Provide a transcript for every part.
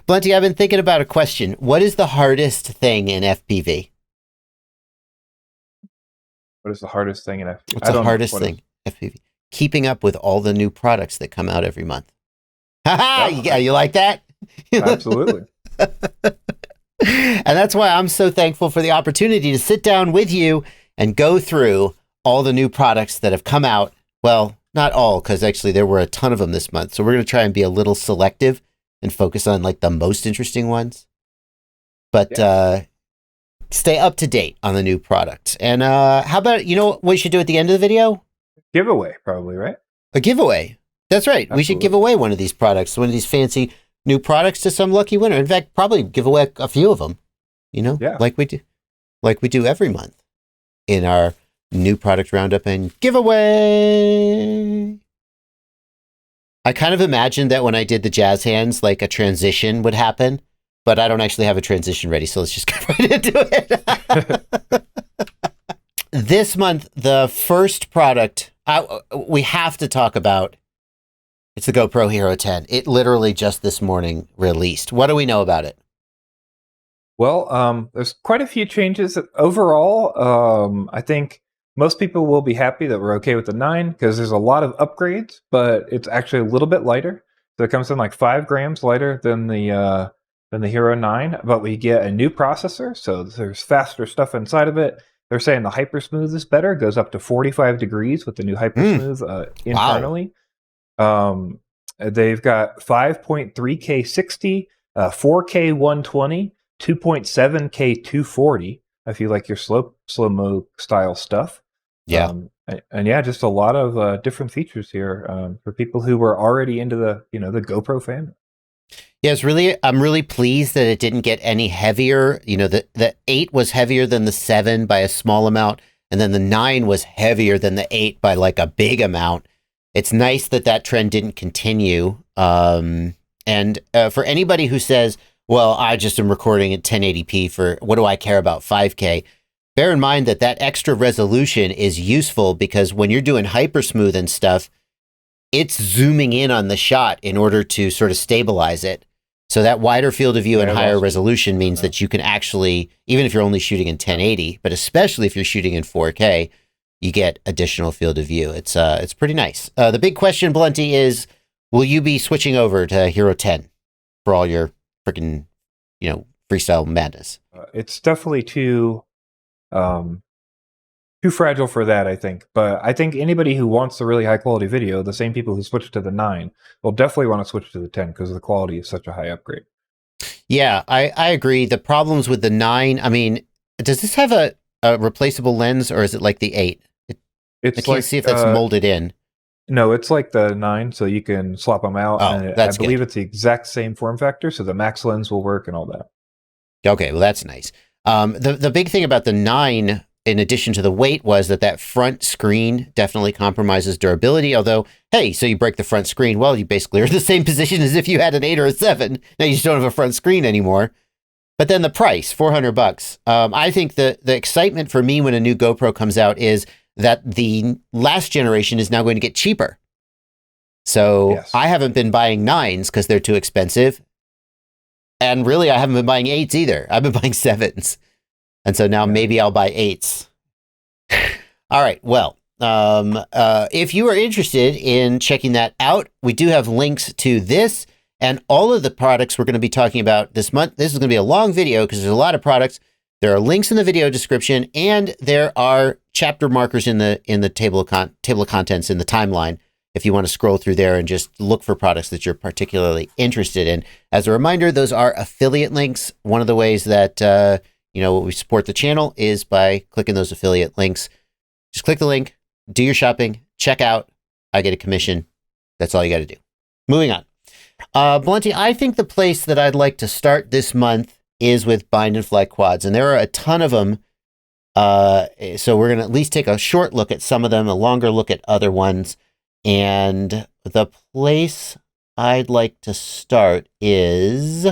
Blunty, I've been thinking about a question. What is the hardest thing in FPV? What is the hardest thing in FPV? What's the hardest thing in FPV? Keeping up with all the new products that come out every month. Ha ha! You like that? Absolutely. And that's why I'm so thankful for the opportunity to sit down with you and go through all the new products that have come out. Well, not all, because actually there were a ton of them this month. So we're going to try and be a little selective and focus on like the most interesting ones. But stay up to date on the new products. And how about, you know what we should do at the end of the video? Giveaway, probably, right? A giveaway. That's right. Absolutely. We should give away one of these products, one of these fancy new products to some lucky winner. In fact, probably give away a few of them, you know, like we do every month in our new product roundup and giveaway. I kind of imagined that when I did the jazz hands, like a transition would happen, but I don't actually have a transition ready. So let's just get right into it. This month, the first product we have to talk about, it's the GoPro Hero 10. It literally just this morning released. What do we know about it? Well, there's quite a few changes. Overall, I think most people will be happy that we're okay with the 9 because there's a lot of upgrades, but it's actually a little bit lighter. So it comes in like 5 grams lighter than the Hero 9, but we get a new processor, so there's faster stuff inside of it. They're saying the Hypersmooth is better, goes up to 45 degrees with the new Hypersmooth internally. Wow. They've got 5.3K 60, 4K 120, 2.7K 240. If you like your slow-mo style stuff. Yeah. And yeah, just a lot of different features here for people who were already into the GoPro family. Yeah, I'm really pleased that it didn't get any heavier. You know, the 8 was heavier than the 7 by a small amount, and then the 9 was heavier than the 8 by like a big amount. It's nice that that trend didn't continue. And for anybody who says, well, I just am recording at 1080p for, what do I care about 5K? Bear in mind that that extra resolution is useful because when you're doing hypersmooth and stuff, it's zooming in on the shot in order to sort of stabilize it. So that wider field of view and higher resolution means that you can actually, even if you're only shooting in 1080, but especially if you're shooting in 4K, you get additional field of view. It's pretty nice. The big question, Blunty, is will you be switching over to Hero 10 for all your freaking, freestyle madness? It's definitely too fragile for that, I think. But I think anybody who wants a really high quality video, the same people who switch to the 9 will definitely want to switch to the 10 because the quality is such a high upgrade. Yeah, I agree. The problems with the 9, I mean, does this have a replaceable lens or is it like the 8? I can't see if that's molded in. No, it's like the 9, so you can swap them out. Oh, and that's I believe good. it's the exact same form factor, so the max lens will work and all that. Okay, well, that's nice. The big thing about the 9, in addition to the weight, was that front screen definitely compromises durability. Although, hey, so you break the front screen, well, you basically are in the same position as if you had an 8 or a 7. Now you just don't have a front screen anymore. But then the price, $400. I think the excitement for me when a new GoPro comes out is that the last generation is now going to get cheaper. So yes. I haven't been buying 9s because they're too expensive. And really, I haven't been buying 8s either. I've been buying 7s. And so now maybe I'll buy 8s. All right. Well, if you are interested in checking that out, we do have links to this and all of the products we're going to be talking about this month. This is going to be a long video because there's a lot of products. There are links in the video description, and there are chapter markers in the table of contents in the timeline if you want to scroll through there and just look for products that you're particularly interested in. As a reminder, those are affiliate links. One of the ways that we support the channel is by clicking those affiliate links. Just click the link, do your shopping, check out. I get a commission. That's all you got to do. Moving on. Blunty, I think the place that I'd like to start this month is with bind and fly quads, and there are a ton of them. So we're going to at least take a short look at some of them, a longer look at other ones. And the place I'd like to start is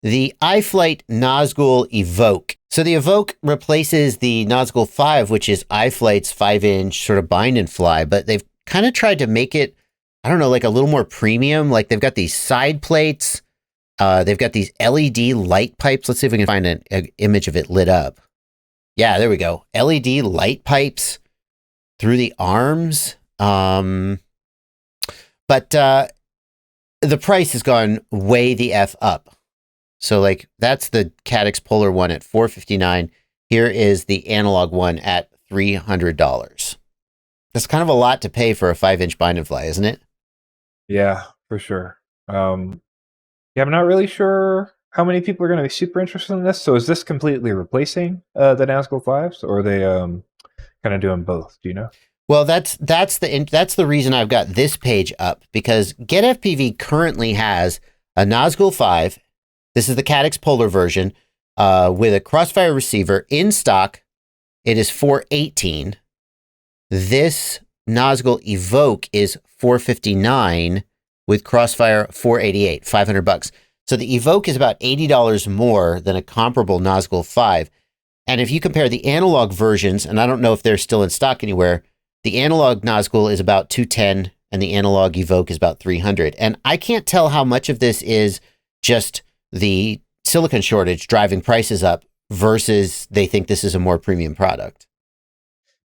the iFlight Nazgul Evoque. So the Evoque replaces the Nazgul 5, which is iFlight's 5-inch sort of bind and fly, but they've kind of tried to make it, I don't know, like a little more premium. Like they've got these side plates They've got these LED light pipes. Let's see if we can find an image of it lit up. Yeah, there we go. LED light pipes through the arms. But the price has gone way the F up. So like that's the Caddx Polar one at $459. Here is the analog one at $300. That's kind of a lot to pay for a 5-inch bind and fly, isn't it? Yeah, for sure. Yeah, I'm not really sure how many people are going to be super interested in this. So is this completely replacing the Nazgul 5s, or are they kind of doing both? Do you know? Well, that's the reason I've got this page up, because GetFPV currently has a Nazgul 5. This is the Caddx Polar version with a Crossfire receiver in stock. It is $418. This Nazgul Evoque is $459 with Crossfire $488, $500. So the Evoque is about $80 more than a comparable Nazgul 5. And if you compare the analog versions, and I don't know if they're still in stock anywhere, the analog Nazgul is about $210 and the analog Evoque is about $300. And I can't tell how much of this is just the silicon shortage driving prices up versus they think this is a more premium product.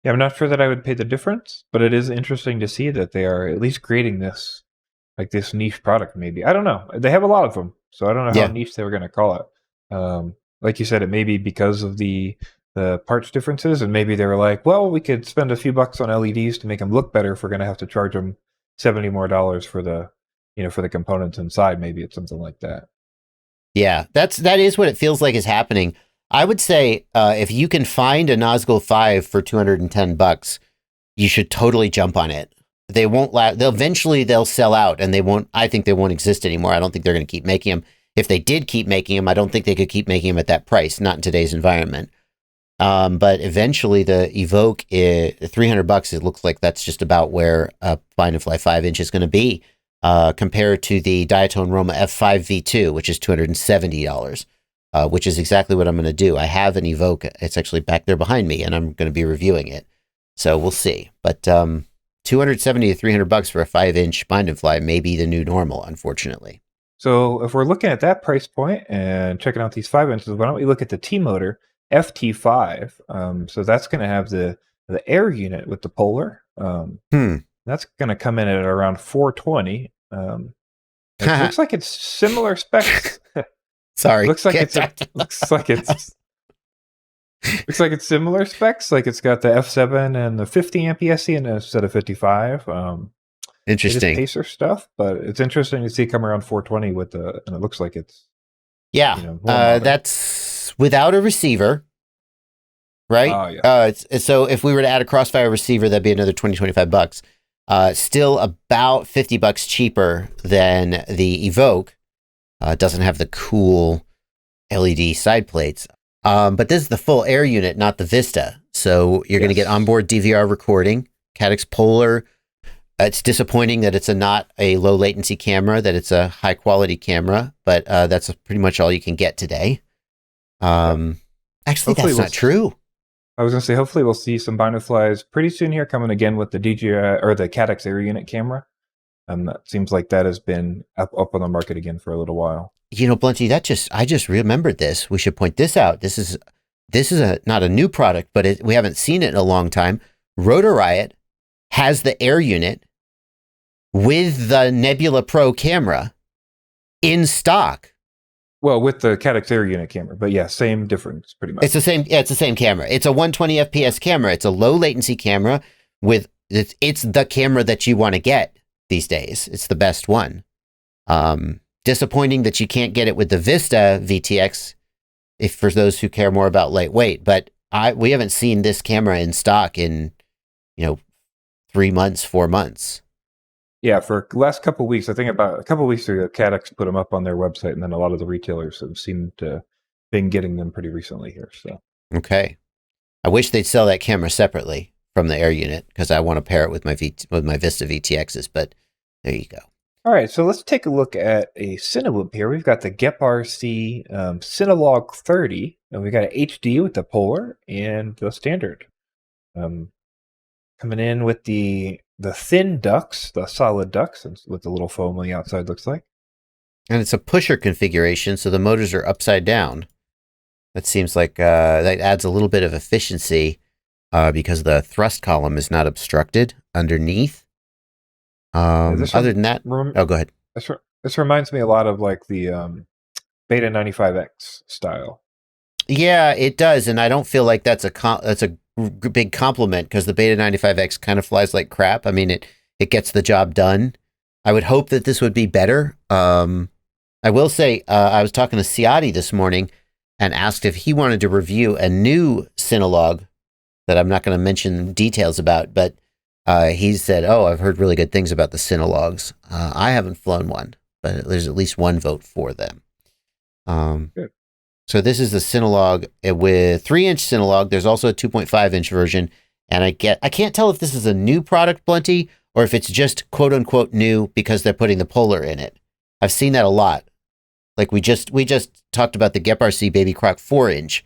Yeah, I'm not sure that I would pay the difference, but it is interesting to see that they are at least creating this, like this niche product maybe. I don't know. They have a lot of them, so I don't know how niche they were going to call it. Like you said, it may be because of the parts differences, and maybe they were like, well, we could spend a few bucks on LEDs to make them look better if we're going to have to charge them $70 more for the, for the components inside. Maybe it's something like that. Yeah, that is what it feels like is happening. I would say if you can find a Nazgul 5 for $210, you should totally jump on it. They won't eventually they'll sell out, and I think they won't exist anymore. I don't think they're going to keep making them. If they did keep making them, I don't think they could keep making them at that price, not in today's environment. But eventually the Evoque, $300, it looks like that's just about where a bind and fly 5-inch is going to be, compared to the Diatone Roma F5 V2, which is $270. Which is exactly what I'm going to do. I have an Evoque. It's actually back there behind me, and I'm going to be reviewing it. So we'll see. But $270 to $300 for a 5-inch bind and fly may be the new normal, unfortunately. So if we're looking at that price point and checking out these 5-inches, why don't we look at the T-Motor FT5? So that's going to have the air unit with the Polar. That's going to come in at around $420. It looks like it's similar specs. Sorry. Looks like it's similar specs. Like it's got the F7 and the 50 amp ESC instead of 55. Interesting. It is Pacer stuff, but it's interesting to see it come around 420 and it looks like it's that's without a receiver, right? Oh yeah. So if we were to add a Crossfire receiver, that'd be another $20-$25. Still about $50 cheaper than the Evoque. Doesn't have the cool LED side plates. But this is the full air unit, not the Vista. So you're going to get onboard DVR recording, Caddx Polar. It's disappointing that it's not a low latency camera, that it's a high quality camera, but that's pretty much all you can get today. Actually, hopefully that's not true. I was going to say, hopefully we'll see some bind and flies pretty soon here, coming again with the DJI or the Caddx Air Unit camera. That seems like that has been up on the market again for a little while. Blunty, I just remembered this. We should point this out. This is not a new product, but we haven't seen it in a long time. Rotor Riot has the Air Unit with the Nebula Pro camera in stock. Well, with the Caddx Air Unit camera, but yeah, same difference pretty much. It's the same. Yeah, it's the same camera. It's a 120 FPS camera. It's a low latency camera it's the camera that you want to get these days. It's the best one. Disappointing that you can't get it with the Vista VTX, if for those who care more about lightweight, but we haven't seen this camera in stock in 3 months, 4 months. Yeah, for the last couple of weeks, I think about a couple of weeks ago, Caddx put them up on their website, and then a lot of the retailers have seemed to been getting them pretty recently here. So okay, I wish they'd sell that camera separately from the Air Unit, because I want to pair it with my Vista VTXs. But there you go. All right, so let's take a look at a CineLoop here. We've got the GEPRC CineLog 30, and we've got an HD with the Polar and the standard. Coming in with the thin ducts, the solid ducts, with the little foam on the outside, looks like. And it's a pusher configuration, so the motors are upside down. That seems like that adds a little bit of efficiency because the thrust column is not obstructed underneath. Other than that, oh, go ahead. This reminds me a lot of like the Beta 95X style. Yeah, it does, and I don't feel like that's a big compliment because the Beta 95X kind of flies like crap. I mean, it gets the job done. I would hope that this would be better. I will say, I was talking to Ciati this morning and asked if he wanted to review a new CineLog that I'm not going to mention details about, but he said, "Oh, I've heard really good things about the CineLogs. I haven't flown one, but there's at least one vote for them." Good. So this is the CineLog with 3-inch CineLog. There's also a 2.5-inch version, and I can't tell if this is a new product, Plenty, or if it's just quote unquote new because they're putting the polar in it. I've seen that a lot. Like we just talked about the GEPRC Baby Croc 4-inch,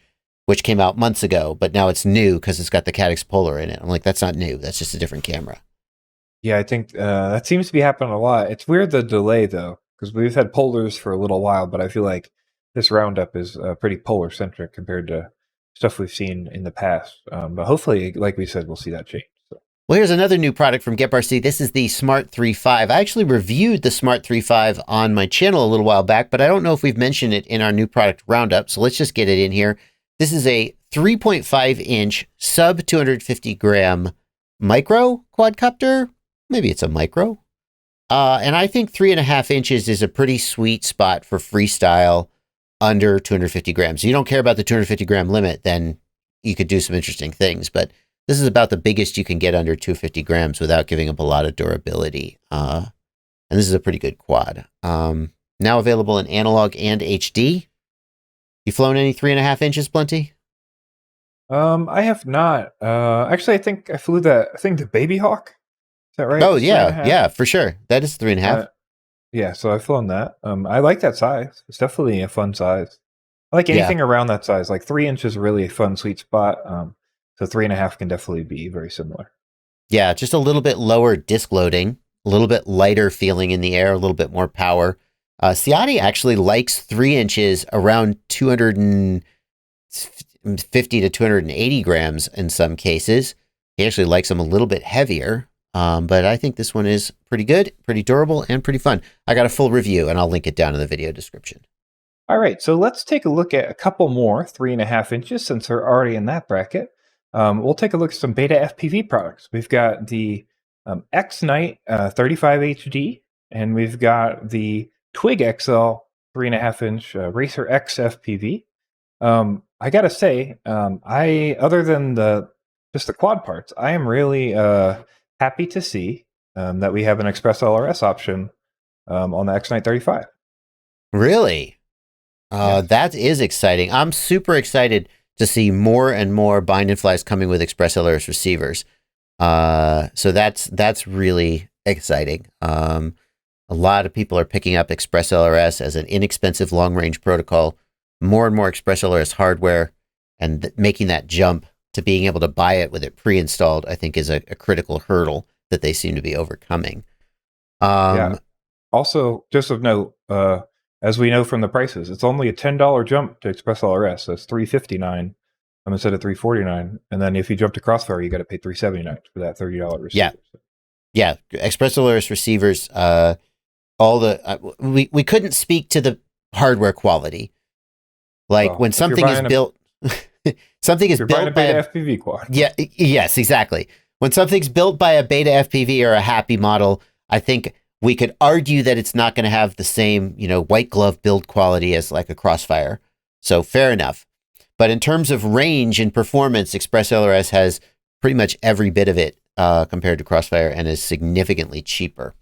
which came out months ago, but now it's new because it's got the Caddx polar in it. I'm like, that's not new. That's just a different camera. Yeah, I think that seems to be happening a lot. It's weird the delay though, because we've had polars for a little while, but I feel like this roundup is pretty polar centric compared to stuff we've seen in the past. But hopefully, like we said, we'll see that change. So. Well, here's another new product from GEPRC. This is the Smart 3.5. I actually reviewed the Smart 3.5 on my channel a little while back, but I don't know if we've mentioned it in our new product roundup. So let's just get it in here. This is a 3.5-inch sub 250 gram micro quadcopter. Maybe it's a micro. And I think 3.5 inches is a pretty sweet spot for freestyle under 250 grams. You don't care about the 250 gram limit, then you could do some interesting things. But this is about the biggest you can get under 250 grams without giving up a lot of durability. And this is a pretty good quad. Now available in analog and HD. You flown any 3.5 inches, Plenty? I have not. Actually, I think I flew the Baby Hawk. Is that right? Oh, yeah. Yeah, for sure. That is 3.5. Yeah, so I've flown that. I like that size. It's definitely a fun size. I like anything around that size. Like 3 inches is really a fun sweet spot. So 3.5 can definitely be very similar. Yeah, just a little bit lower disc loading, a little bit lighter feeling in the air, a little bit more power. Ciati actually likes 3 inches around 250 to 280 grams in some cases. He actually likes them a little bit heavier. But I think this one is pretty good, pretty durable, and pretty fun. I got a full review, and I'll link it down in the video description. All right, so let's take a look at a couple more 3.5 inches since they're already in that bracket. We'll take a look at some BetaFPV products. We've got the X-Knight 35 HD, and we've got the TWIG XL 3.5-inch Racer X FPV. I gotta say, other than just the quad parts, I am really happy to see that we have an Express LRS option on the X-Knight 35. Really? Yeah. That is exciting. I'm super excited to see more and more bind and flies coming with Express LRS receivers. So that's really exciting. A lot of people are picking up Express LRS as an inexpensive long-range protocol. More and more Express LRS hardware, and making that jump to being able to buy it with it pre-installed, I think is a critical hurdle that they seem to be overcoming. Yeah. Also, just of note, as we know from the prices, it's only a $10 jump to Express LRS. So it's $359 instead of $349. And then if you jump to Crossfire, you got to pay $379 for that $30 receiver. Yeah. Express LRS receivers, we couldn't speak to the hardware quality. Like when something is built... something is built by a FPV quad. Yeah, yes, exactly. When something's built by a BetaFPV or a Happymodel, I think we could argue that it's not going to have the same, white glove build quality as like a Crossfire. So fair enough. But in terms of range and performance, Express LRS has pretty much every bit of it compared to Crossfire and is significantly cheaper.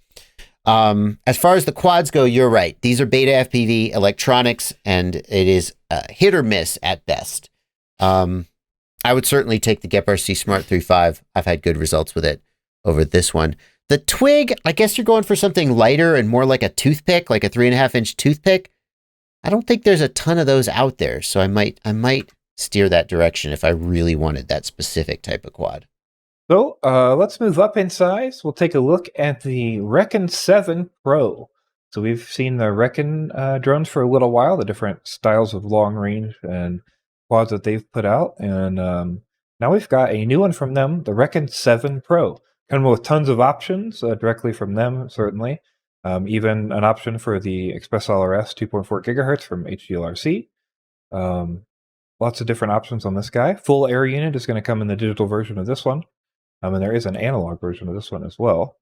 As far as the quads go, you're right. These are BetaFPV electronics, and it is hit or miss at best. I would certainly take the GEPRC Smart 3.5. I've had good results with it over this one. The TWIG, I guess you're going for something lighter and more like a toothpick, like a 3.5-inch toothpick. I don't think there's a ton of those out there, so I might steer that direction if I really wanted that specific type of quad. So let's move up in size. We'll take a look at the Rekon 7 Pro. So we've seen the Rekon drones for a little while, the different styles of long range and quads that they've put out. And now we've got a new one from them, the Rekon 7 Pro. Coming with tons of options directly from them, certainly. Even an option for the Express LRS 2.4 gigahertz from HDLRC. Lots of different options on this guy. Full air unit is going to come in the digital version of this one. And there is an analog version of this one as well.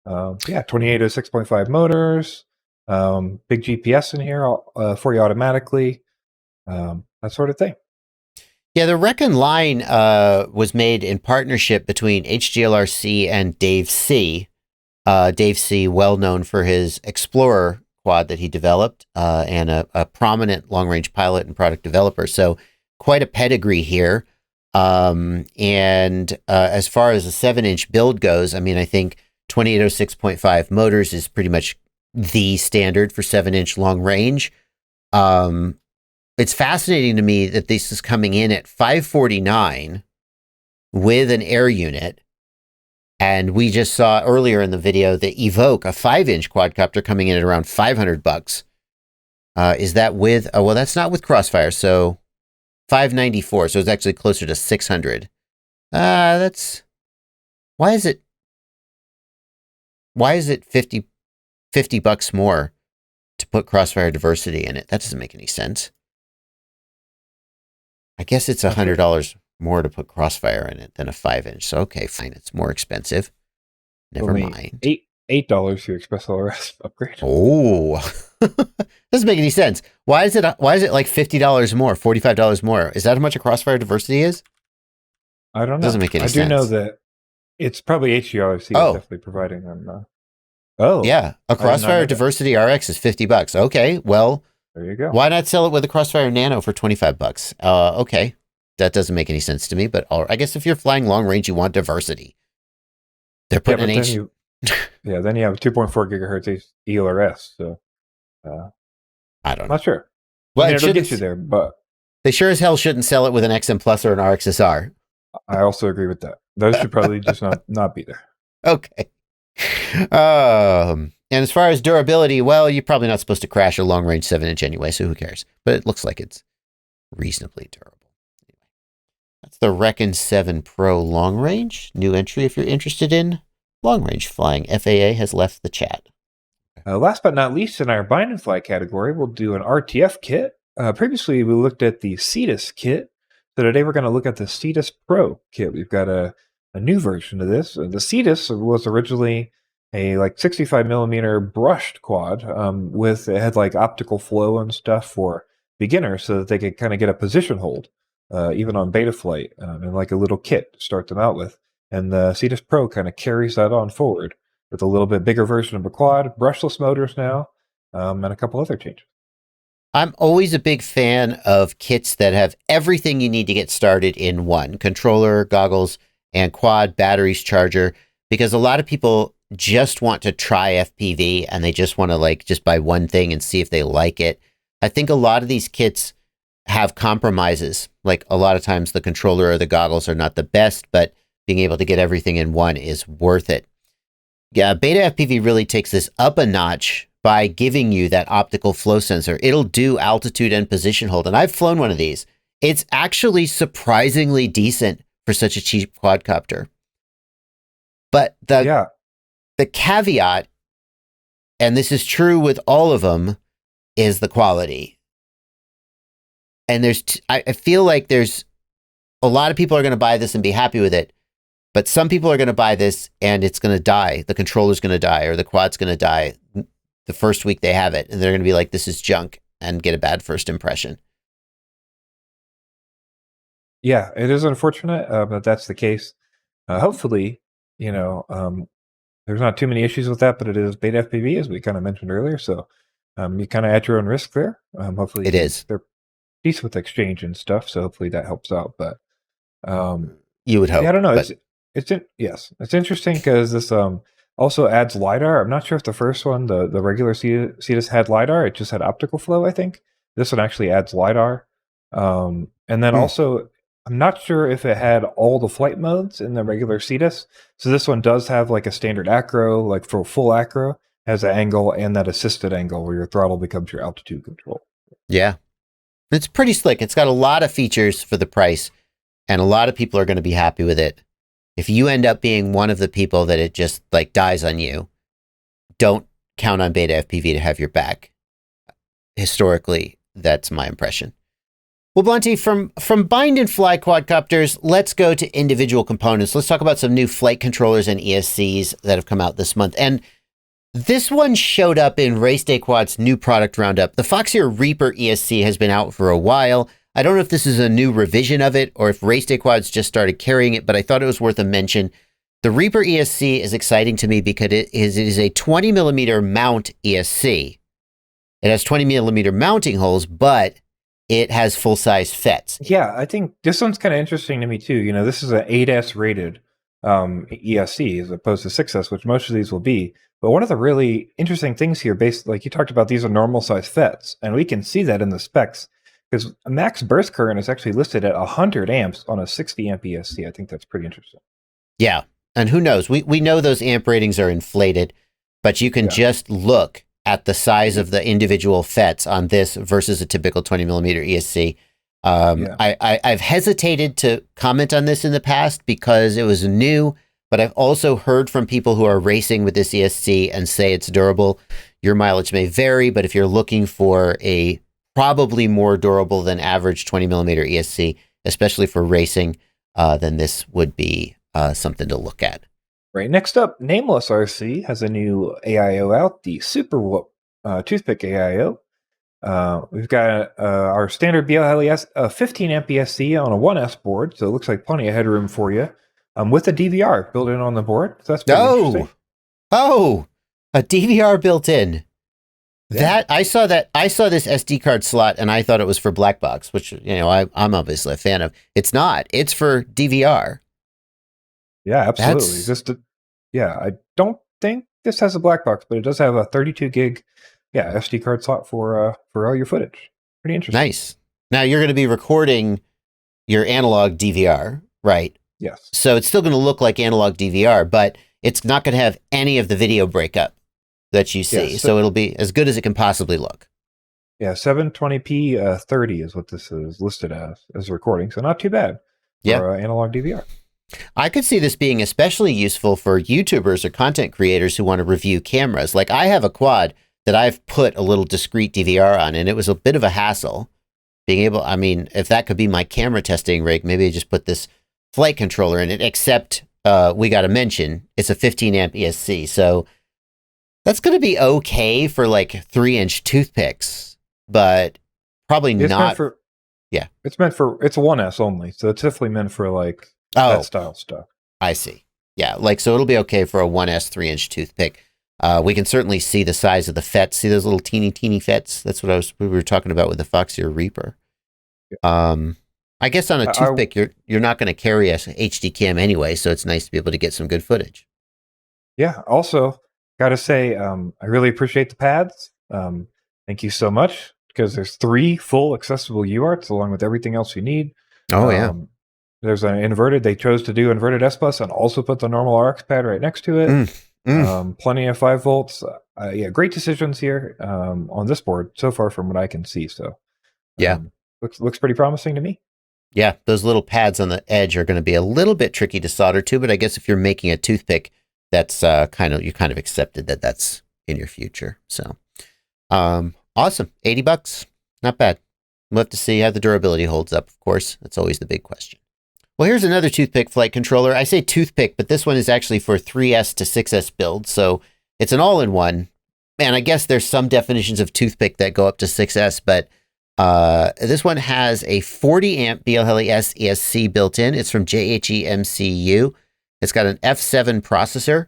Yeah, 2806.5 motors, big GPS in here for you automatically, that sort of thing. Yeah, the Rekon line was made in partnership between HDLRC and Dave C. Dave C, well known for his Explorer quad that he developed, and a prominent long-range pilot and product developer. So quite a pedigree here. And as far as the 7-inch build goes, I mean, I think 2806.5 motors is pretty much the standard for 7-inch long range. It's fascinating to me that this is coming in at $549 with an air unit. And we just saw earlier in the video the Evoque, a 5-inch quadcopter, coming in at around $500. Is that with, oh, well, that's not with Crossfire. So $594. So it's actually closer to $600. That's, why is it 50 bucks more to put Crossfire diversity in it? That doesn't make any sense. I guess it's $100 more to put Crossfire in it than a 5-inch. So, okay, fine. It's more expensive. Never mind. $8 for your Express LRS upgrade. Oh, doesn't make any sense. Why is it like $50 more, $45 more? Is that how much a Crossfire diversity is? I don't know. Doesn't make any sense. I do know that it's probably HDRC definitely providing them. Yeah, a Crossfire diversity RX is $50. Okay, well, there you go. Why not sell it with a Crossfire Nano for $25? Okay, that doesn't make any sense to me. But I guess if you're flying long range, you want diversity. They're putting then you have 2.4 gigahertz ELRS. So I don't know. Not sure. Well, it'll get you there, but they sure as hell shouldn't sell it with an XM Plus or an RXSR. I also agree with that. Those should probably just not be there. Okay. And as far as durability, well, you're probably not supposed to crash a long range 7-inch anyway, so who cares? But it looks like it's reasonably durable. Anyway, that's the Rekon 7 Pro long range. New entry if you're interested in long range flying. FAA has left the chat. Last but not least, in our bind and fly category, we'll do an RTF kit. Previously, we looked at the Cetus kit. So today we're going to look at the Cetus Pro kit. We've got a new version of this. The Cetus was originally a 65 millimeter brushed quad it had like optical flow and stuff for beginners so that they could kind of get a position hold, even on Betaflight, and like a little kit to start them out with. And the Cetus Pro kind of carries that on forward with a little bit bigger version of a quad, brushless motors now, and a couple other changes. I'm always a big fan of kits that have everything you need to get started in one: controller, goggles, and quad, batteries, charger, because a lot of people just want to try FPV and they just want to just buy one thing and see if they like it. I think a lot of these kits have compromises. Like a lot of times the controller or the goggles are not the best, but being able to get everything in one is worth it. Yeah, BetaFPV really takes this up a notch by giving you that optical flow sensor. It'll do altitude and position hold. And I've flown one of these. It's actually surprisingly decent for such a cheap quadcopter. But the caveat, and this is true with all of them, is the quality. And I feel like there's a lot of people are going to buy this and be happy with it. But some people are going to buy this and it's going to die. The controller's going to die or the quad's going to die the first week they have it. And they're going to be like, this is junk, and get a bad first impression. Yeah, it is unfortunate, but that's the case. Hopefully, there's not too many issues with that, but it is BetaFPV, as we kind of mentioned earlier. So you kind of at your own risk there. Hopefully it is. They're decent with exchange and stuff. So hopefully that helps out. But you would hope. Yeah, I don't know. It's interesting because this also adds LiDAR. I'm not sure if the first one, the regular Cetus had LiDAR. It just had optical flow, I think. This one actually adds LiDAR. And then also, I'm not sure if it had all the flight modes in the regular Cetus. So this one does have like a standard acro, like for full acro. has an angle and that assisted angle where your throttle becomes your altitude control. Yeah. It's pretty slick. It's got a lot of features for the price, and a lot of people are going to be happy with it. If you end up being one of the people that it just like dies on you, don't count on BetaFPV to have your back. Historically, that's my impression. Well, Blunty, from bind and fly quadcopters, let's go to individual components. Let's talk about some new flight controllers and ESCs that have come out this month. And this one showed up in Race Day Quad's new product roundup. The Foxeer Reaper ESC has been out for a while. I don't know if this is a new revision of it or if Race Day Quads just started carrying it, but I thought it was worth a mention. The Reaper ESC is exciting to me because it is a 20 millimeter mount ESC. It has 20 millimeter mounting holes, but it has full-size FETs. Yeah, I think this one's kind of interesting to me too. You know, this is an 8S rated ESC as opposed to 6S, which most of these will be. But one of the really interesting things here, based like you talked about, these are normal size FETs, and we can see that in the specs because max burst current is actually listed at 100 amps on a 60 amp ESC. I think that's pretty interesting. Yeah, and who knows? We know those amp ratings are inflated, but you can just look at the size of the individual FETs on this versus a typical 20 millimeter ESC. I've hesitated to comment on this in the past because it was new, but I've also heard from people who are racing with this ESC and say it's durable. Your mileage may vary, but if you're looking for a probably more durable than average 20 millimeter ESC, especially for racing, then this would be something to look at. Right. Next up, NamelessRC has a new AIO out, the Super Whoop Toothpick AIO. We've got our standard BLLES 15 amp ESC on a 1S board, so it looks like plenty of headroom for you, with a DVR built in on the board. So that's pretty interesting. Oh, a DVR built in. Yeah. I saw this SD card slot and I thought it was for black box, which I'm obviously a fan of. It's not. It's for DVR. Yeah, absolutely. I don't think this has a black box, but it does have a 32 gig, SD card slot for all your footage. Pretty interesting. Nice. Now you're going to be recording your analog DVR, right? Yes. So it's still going to look like analog DVR, but it's not going to have any of the video breakup that you see. So it'll be as good as it can possibly look. Yeah, 720p 30 is what this is listed as a recording. So not too bad for analog DVR. I could see this being especially useful for YouTubers or content creators who want to review cameras. Like I have a quad that I've put a little discrete DVR on, and it was a bit of a hassle being able, if that could be my camera testing rig, maybe I just put this flight controller in it, except we got to mention it's a 15 amp ESC. So that's going to be okay for like 3-inch toothpicks, but probably not. It's meant for, it's a 1S only. So it's definitely meant for like, that style stuff. I see. Yeah, so it'll be okay for a 1S 3-inch toothpick. We can certainly see the size of the FETs. See those little teeny FETs? That's what we were talking about with the Foxeer Reaper. Yeah. I guess on a toothpick, you're not going to carry a HD cam anyway, so it's nice to be able to get some good footage. Yeah. Also, got to say, I really appreciate the pads. Thank you so much, because there's 3 full accessible UARTs along with everything else you need. There's an inverted. They chose to do inverted S-Bus and also put the normal RX pad right next to it. Plenty of 5 volts. Great decisions here on this board so far from what I can see. So looks pretty promising to me. Yeah, those little pads on the edge are going to be a little bit tricky to solder to, but I guess if you're making a toothpick, that's you kind of accepted that that's in your future. So awesome. $80, not bad. We'll have to see how the durability holds up, of course. That's always the big question. Well, here's another toothpick flight controller. I say toothpick, but this one is actually for 3S to 6S build, so it's an all-in-one. And I guess there's some definitions of toothpick that go up to 6S, but this one has a 40 amp BLLES ESC built in. It's from JHEMCU. It's got an F7 processor.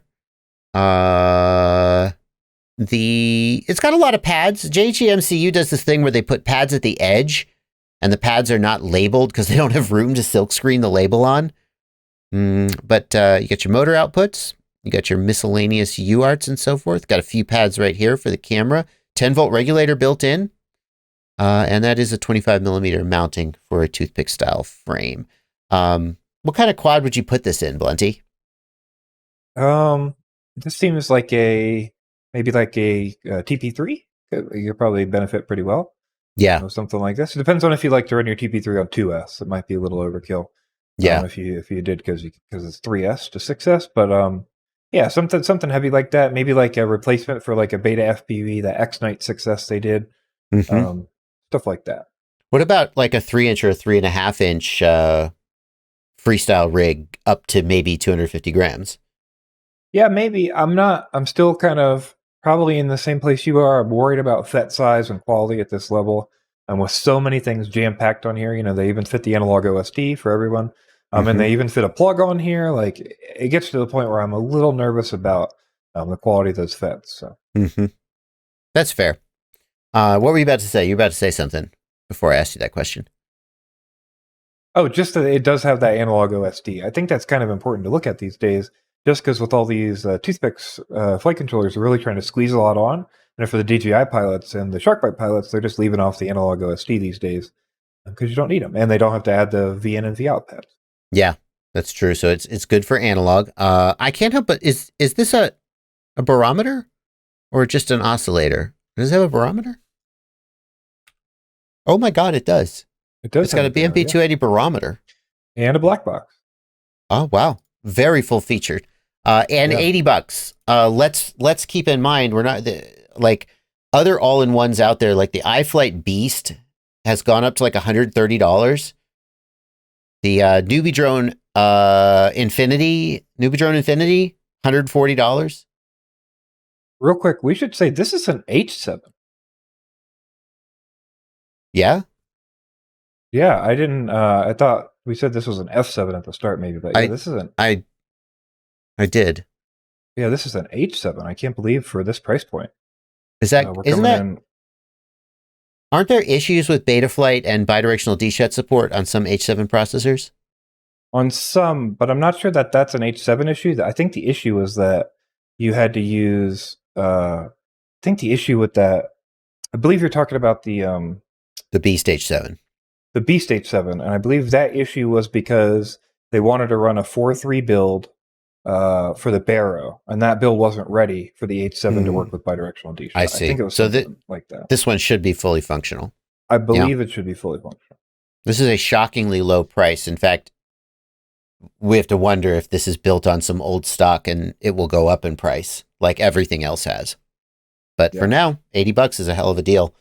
It's got a lot of pads. JHEMCU does this thing where they put pads at the edge, and the pads are not labeled because they don't have room to silkscreen the label on. But you got your motor outputs. You got your miscellaneous UARTs and so forth. Got a few pads right here for the camera. 10-volt regulator built in. And that is a 25 millimeter mounting for a toothpick style frame. What kind of quad would you put this in, Blunty? This seems like a maybe like a TP3, you'll probably benefit pretty well. Yeah. Something like this. It depends on if you like to run your TP3 on 2S. It might be a little overkill. Yeah. If you did because it's 3S to 6S, but yeah, something heavy like that. Maybe like a replacement for like a BetaFPV, the X-Knight 6S they did. Stuff like that. What about like a 3-inch or a 3.5-inch freestyle rig up to maybe 250 grams? Yeah, maybe. I'm still kind of probably in the same place you are. I'm worried about FET size and quality at this level. And with so many things jam-packed on here, they even fit the analog OSD for everyone. And they even fit a plug on here. Like, it gets to the point where I'm a little nervous about the quality of those FETs. So. That's fair. What were you about to say? You were about to say something before I asked you that question. Oh, just that it does have that analog OSD. I think that's kind of important to look at these days, just because with all these toothpicks, flight controllers are really trying to squeeze a lot on. And for the DJI pilots and the SharkBite pilots, they're just leaving off the analog OSD these days because you don't need them. And they don't have to add the VN and V out pads. Yeah, that's true. So it's good for analog. I can't help but is this a barometer or just an oscillator? Does it have a barometer? Oh my God, it does. It does. It's got a BMP 280 barometer and a black box. Oh wow, very full featured. And $80. Let's keep in mind we're not like other all-in-ones out there. Like the iFlight Beast has gone up to like $130. The NewBeeDrone Infinity, $140. Real quick, we should say this is an H7. Yeah? Yeah, I didn't, I thought we said this was an F7 at the start maybe, but yeah, this is an... I did. Yeah, this is an H7. I can't believe for this price point. Is that, aren't there issues with Betaflight and bidirectional D-Shunt support on some H7 processors? On some, but I'm not sure that that's an H7 issue. I think the issue was that you had to use, I think the issue with that, I believe you're talking about the Beast H7. The Beast H7, and I believe that issue was because they wanted to run a 4.3 build for the Barrow, and that build wasn't ready for the H7 to work with bidirectional D-Shunt. I see. I think it was so like that. This one should be fully functional. I believe it should be fully functional. This is a shockingly low price. In fact, we have to wonder if this is built on some old stock and it will go up in price like everything else has. But for now, $80 is a hell of a deal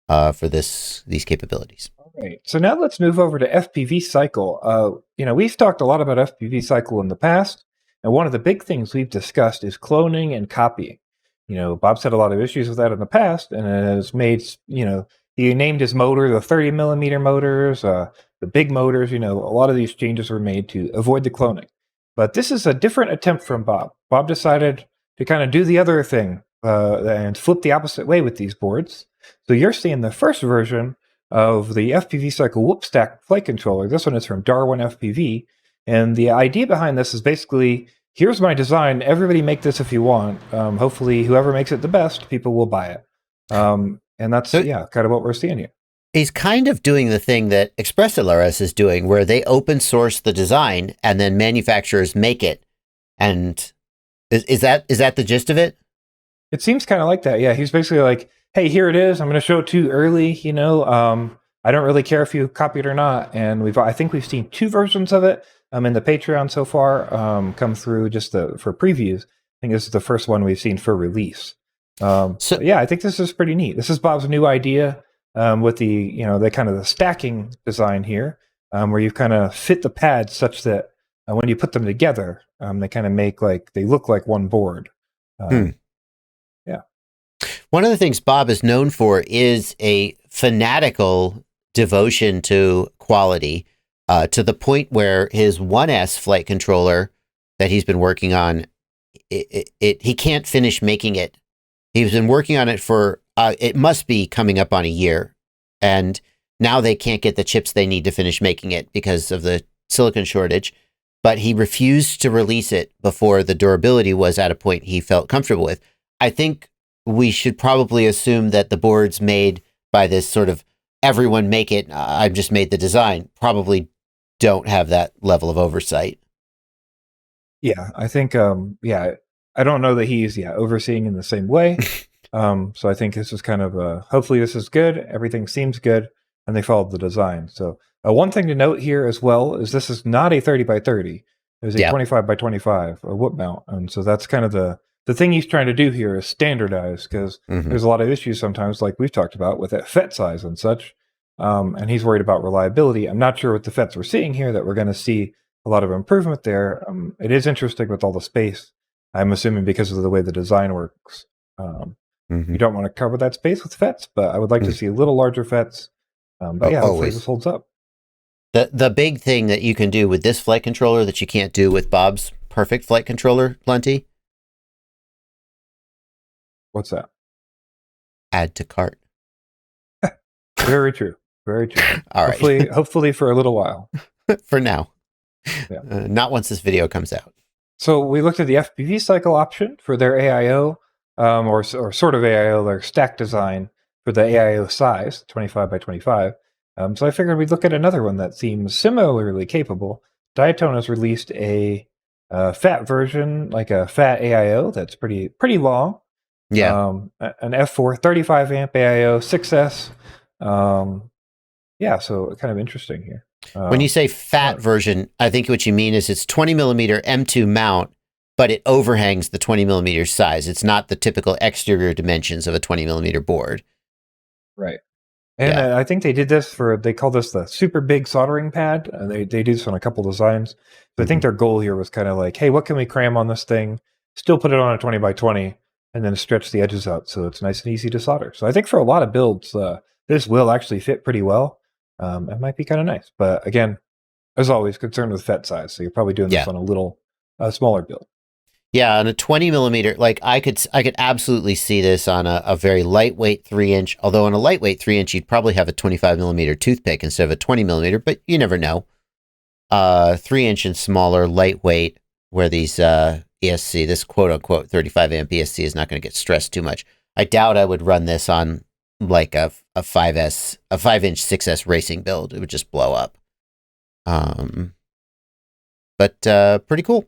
for these capabilities. All right. So now let's move over to FPVCycle. We've talked a lot about FPVCycle in the past, and one of the big things we've discussed is cloning and copying. Bob's had a lot of issues with that in the past, and it has made, he named his motor the 30 millimeter motors, the big motors. A lot of these changes were made to avoid the cloning. But this is a different attempt from Bob. Bob decided to kind of do the other thing and flip the opposite way with these boards. So you're seeing the first version of the FPVCycle Whoop Stack flight controller. This one is from DarwinFPV. And the idea behind this is basically, here's my design. Everybody make this if you want. Hopefully, whoever makes it the best, people will buy it. And that's, kind of what we're seeing here. He's kind of doing the thing that Express LRS is doing, where they open source the design and then manufacturers make it. And is that the gist of it? It seems kind of like that. Yeah, he's basically like, hey, here it is. I'm going to show it too early. I don't really care if you copy it or not. And I think we've seen 2 versions of it in the Patreon so far come through just for previews. I think this is the first one we've seen for release. I think this is pretty neat. This is Bob's new idea with the kind of the stacking design here, where you've kind of fit the pads such that when you put them together, they kind of they look like one board. Yeah. One of the things Bob is known for is a fanatical devotion to quality, to the point where his 1S flight controller that he's been working on, he can't finish making it. He's been working on it for, it must be coming up on a year. And now they can't get the chips they need to finish making it because of the silicon shortage. But he refused to release it before the durability was at a point he felt comfortable with. I think we should probably assume that the boards made by this sort of everyone make it, I've just made the design, probably don't have that level of oversight. Yeah, I think, I don't know that he's overseeing in the same way. So I think this is kind of hopefully this is good. Everything seems good, and they followed the design. So one thing to note here as well is this is not a 30 by 30. It was a 25 by 25, a whoop mount, and so that's kind of the thing he's trying to do here is standardize, because there's a lot of issues sometimes, like we've talked about, with that FET size and such. And he's worried about reliability. I'm not sure with the FETs we're seeing here that we're going to see a lot of improvement there. It is interesting with all the space. I'm assuming because of the way the design works. You don't want to cover that space with FETs, but I would like to see a little larger FETs. But yeah, hopefully this holds up. The big thing that you can do with this flight controller that you can't do with Bob's perfect flight controller, Plenty. What's that? Add to cart. Very true. Very true. All right. Hopefully for a little while. For now. Yeah. Not once this video comes out. So we looked at the FPVCycle option for their AIO, or sort of AIO, their stack design for the AIO size, 25 by 25. So I figured we'd look at another one that seems similarly capable. Diatone has released a fat version, like a fat AIO that's pretty long. Yeah. An F4 35 amp AIO 6S. Yeah, so kind of interesting here. When you say fat version, I think what you mean is it's 20 millimeter M2 mount, but it overhangs the 20 millimeter size. It's not the typical exterior dimensions of a 20 millimeter board. Right. And I think they did this they call this the super big soldering pad. And they do this on a couple designs. So I think their goal here was kind of like, hey, what can we cram on this thing? Still put it on a 20 by 20 and then stretch the edges out so it's nice and easy to solder. So I think for a lot of builds, this will actually fit pretty well. It might be kind of nice. But again, as always, concerned with FET size. So you're probably doing this on a little smaller build. Yeah, on a 20 millimeter, like I could absolutely see this on a very lightweight 3-inch. Although on a lightweight 3-inch, you'd probably have a 25 millimeter toothpick instead of a 20 millimeter, but you never know. 3-inch and smaller, lightweight, where these ESC, this quote unquote 35 amp ESC is not going to get stressed too much. I doubt I would run this on like a 5inch 6S racing build. It would just blow up. But pretty cool.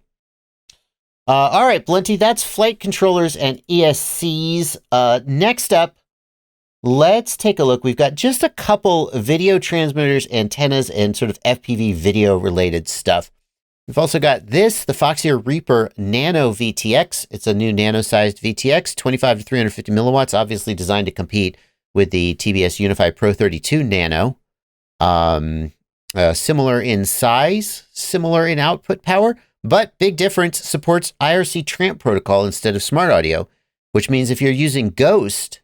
All right, Blinty, that's flight controllers and ESCs. Next up, let's take a look. We've got just a couple video transmitters, antennas, and sort of FPV video related stuff. We've also got this, the Foxeer Reaper Nano VTX. It's a new nano-sized VTX, 25 to 350 milliwatts, obviously designed to compete with the TBS Unify Pro 32 Nano. Similar in size, similar in output power, but big difference, supports IRC tramp protocol instead of smart audio, which means if you're using Ghost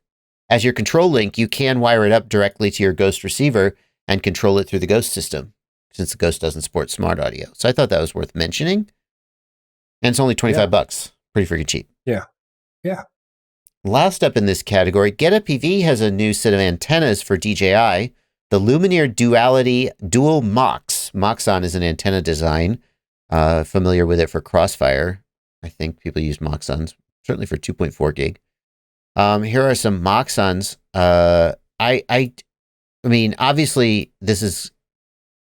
as your control link, you can wire it up directly to your Ghost receiver and control it through the Ghost system, since the Ghost doesn't support smart audio. So I thought that was worth mentioning. And it's only 25 bucks. Pretty freaking cheap. Yeah. Yeah. Last up in this category, GetAPV has a new set of antennas for DJI, the Lumenier Duality DUAL-MOX. Moxon is an antenna design. Familiar with it for Crossfire. I think people use Moxons, certainly for 2.4 gig. Here are some Moxons. I mean, obviously, this is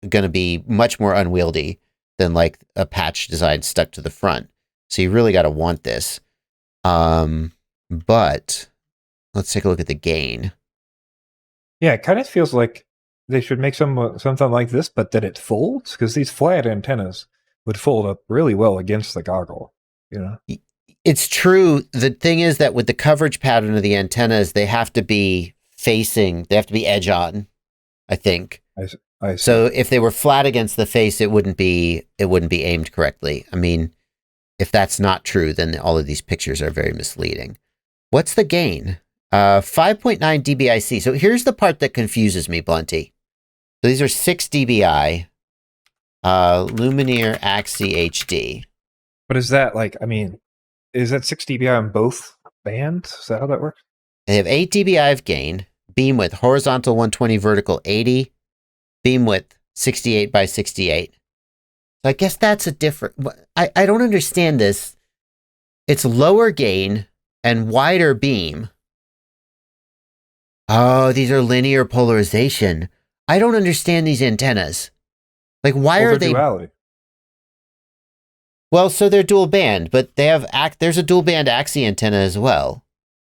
going to be much more unwieldy than like a patch design stuck to the front. So you really got to want this. But let's take a look at the gain. Yeah, it kind of feels like they should make something like this, but that it folds, because these flat antennas would fold up really well against the goggle, you know? It's true. The thing is that with the coverage pattern of the antennas, they have to be edge on, I think. I see. So if they were flat against the face, it wouldn't be aimed correctly. I mean, if that's not true, then all of these pictures are very misleading. What's the gain? 5.9 dBIC. So here's the part that confuses me, Blunty. So these are 6 dBi. Lumenier Axie HD. But is that like, I mean, is that 6 dBi on both bands? Is that how that works? They have 8 dBi of gain, beam width horizontal 120, vertical 80, beam width 68 by 68. So I guess that's a different, I don't understand this. It's lower gain and wider beam. Oh, these are linear polarization. I don't understand these antennas. Like, why are they? Duality. Well, so they're dual band, but they have there's a dual band AXI antenna as well.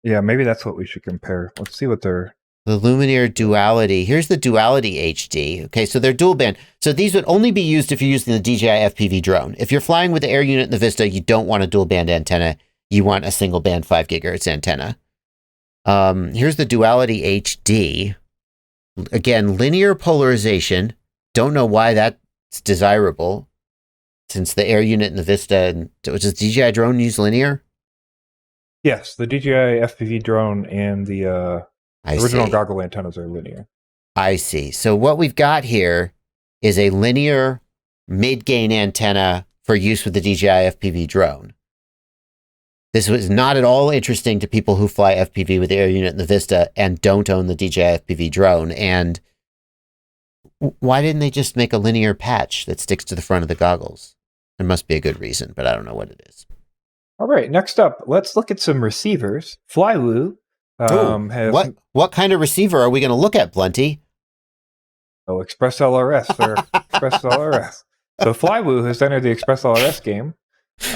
Yeah, maybe that's what we should compare. Let's see what they're... The Lumenier Duality. Here's the Duality HD. Okay, so they're dual band. So these would only be used if you're using the DJI FPV drone. If you're flying with the Air Unit and the Vista, you don't want a dual band antenna. You want a single band 5 gigahertz antenna. Here's the Duality HD. Again, linear polarization. Don't know why that's desirable, since the Air Unit and the Vista, does DJI drone use linear? Yes, the DJI FPV drone and the original goggle antennas are linear. I see. So what we've got here is a linear mid-gain antenna for use with the DJI FPV drone. This was not at all interesting to people who fly FPV with the Air Unit and the Vista and don't own the DJI FPV drone. And why didn't they just make a linear patch that sticks to the front of the goggles? There must be a good reason, but I don't know what it is. All right, next up, let's look at some receivers. Flywoo has... What kind of receiver are we going to look at, Blunty? Oh, Express LRS, sir. Express LRS. So Flywoo has entered the Express LRS game,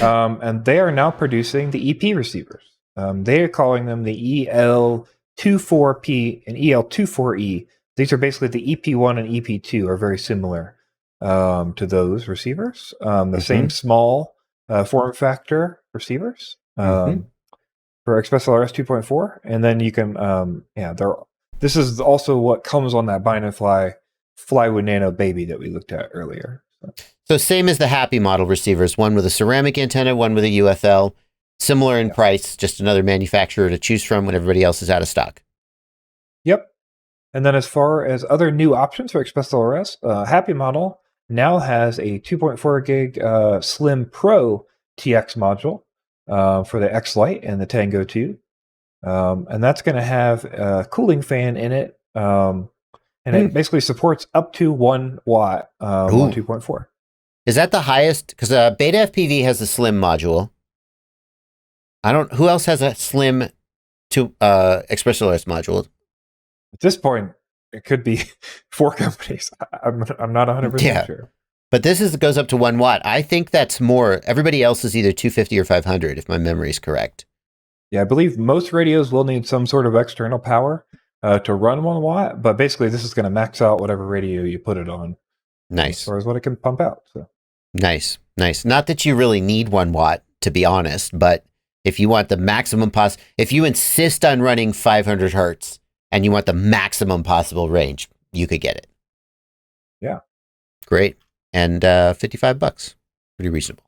and they are now producing the EP receivers. They are calling them the EL24P and EL24E. These are basically the EP1 and EP2 are very similar to those receivers. The same small form factor receivers for Express LRS 2.4. And then you can, this is also what comes on that Bind and Fly Flywoo Nano baby that we looked at earlier. So same as the Happymodel receivers, one with a ceramic antenna, one with a UFL, similar in price, just another manufacturer to choose from when everybody else is out of stock. Yep. And then as far as other new options for Express LRS, Happymodel now has a 2.4 gig Slim Pro TX module for the X-Lite and the Tango 2. And that's going to have a cooling fan in it. And it basically supports up to 1 watt on 2.4. Is that the highest? Because BetaFPV has a slim module. Who else has a slim to Express LRS module? At this point, it could be 4 companies. I'm not 100% sure. But this goes up to 1 watt. I think that's more. Everybody else is either 250 or 500, if my memory is correct. Yeah, I believe most radios will need some sort of external power to run 1 watt, but basically this is going to max out whatever radio you put it on. Nice. As far as what it can pump out. So. Nice. Not that you really need 1 watt, to be honest, but if you want the maximum if you insist on running 500 hertz and you want the maximum possible range, you could get it. Yeah. Great. And $55. Pretty reasonable.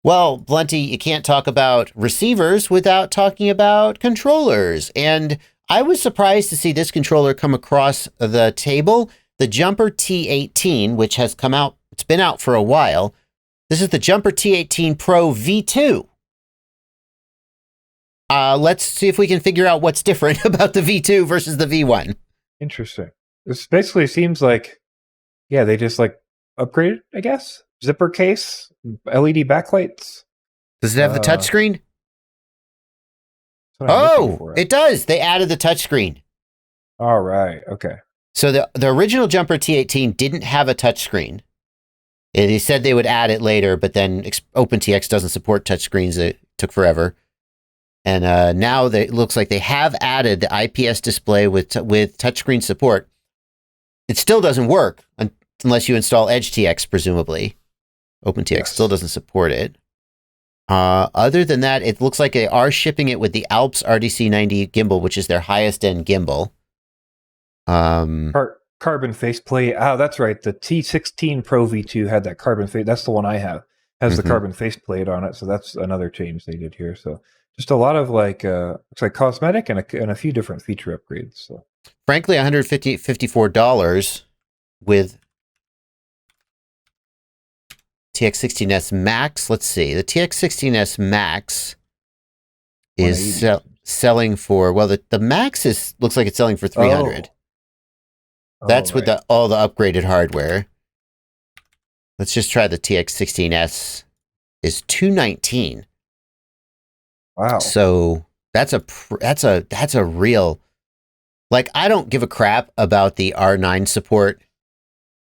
Well, Blunty, you can't talk about receivers without talking about controllers. And I was surprised to see this controller come across the table. The Jumper T18, which has come out, it's been out for a while. This is the Jumper T18 Pro V2. Let's see if we can figure out what's different about the V2 versus the V1. Interesting. This basically seems like, they just upgraded, I guess. Zipper case, LED backlights. Does it have the touchscreen? Oh, it does. They added the touchscreen. All right. Okay. So the original Jumper T18 didn't have a touchscreen. They said they would add it later, but then OpenTX doesn't support touchscreens. It took forever. And now it looks like they have added the IPS display with touchscreen support. It still doesn't work unless you install EdgeTX, presumably. OpenTX still doesn't support it. Other than that, it looks like they are shipping it with the Alps RDC90 gimbal, which is their highest end gimbal. Carbon faceplate. Oh, that's right. The T18 Pro V2 had that carbon face. That's the one I have. Has the carbon faceplate on it. So that's another change they did here. So just a lot of looks like cosmetic and a few different feature upgrades. So frankly, $154 with TX16S Max. Let's see. The TX16S Max is selling for, well, the Max looks like it's selling for $300. That's with all the upgraded hardware. Let's just try the TX16S. Is $219. Wow. So that's a real, I don't give a crap about the R9 support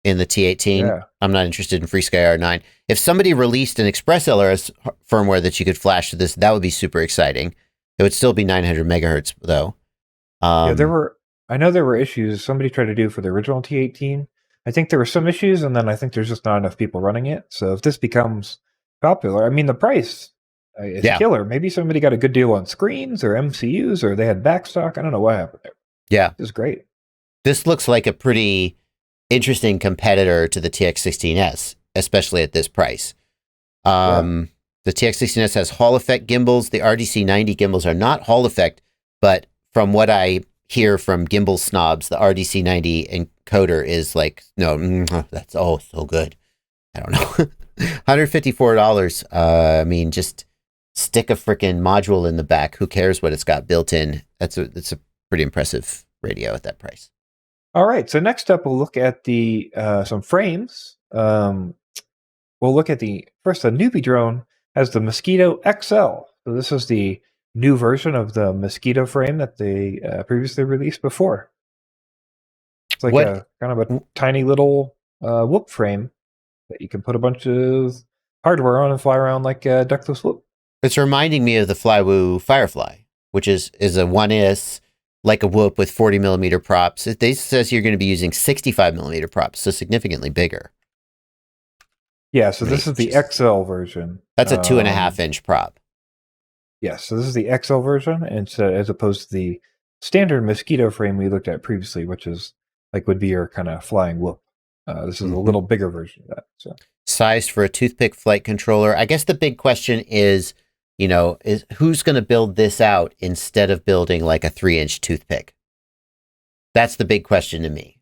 in the T18. Yeah. I'm not interested in FreeSky R9. If somebody released an Express LRS firmware that you could flash to this, that would be super exciting. It would still be 900 megahertz though. Yeah, I know there were issues. Somebody tried to do for the original T18. I think there were some issues, and then I think there's just not enough people running it. So if this becomes popular, I mean, the price is killer. Maybe somebody got a good deal on screens or MCUs, or they had backstock. I don't know what happened there. Yeah. It's great. This looks like a pretty interesting competitor to the TX16S, especially at this price. The TX16S has Hall effect gimbals. The RDC90 gimbals are not Hall effect, but from what I hear from gimbal snobs, the RDC90 encoder is like, no, that's so good. I don't know. $154. I mean, just stick a freaking module in the back. Who cares what it's got built in? It's a pretty impressive radio at that price. All right. So next up, we'll look at the some frames. We'll look at the NewBeeDrone has the Mosquito XL. So this is the new version of the Mosquito frame that they previously released before. It's like a kind of a tiny little whoop frame that you can put a bunch of hardware on and fly around like a ductless whoop. It's reminding me of the Flywoo Firefly, which is a 1S, like a whoop with 40 millimeter props. It says you're going to be using 65 millimeter props, so significantly bigger. Yeah, so this is the XL version. That's a 2.5 inch prop. Yes, so this is the XL version, and so as opposed to the standard Mosquito frame we looked at previously, which is like would be your kind of flying whoop. This is a little bigger version of that. So sized for a toothpick flight controller. I guess the big question is, is who's going to build this out instead of building like a 3-inch toothpick? That's the big question to me.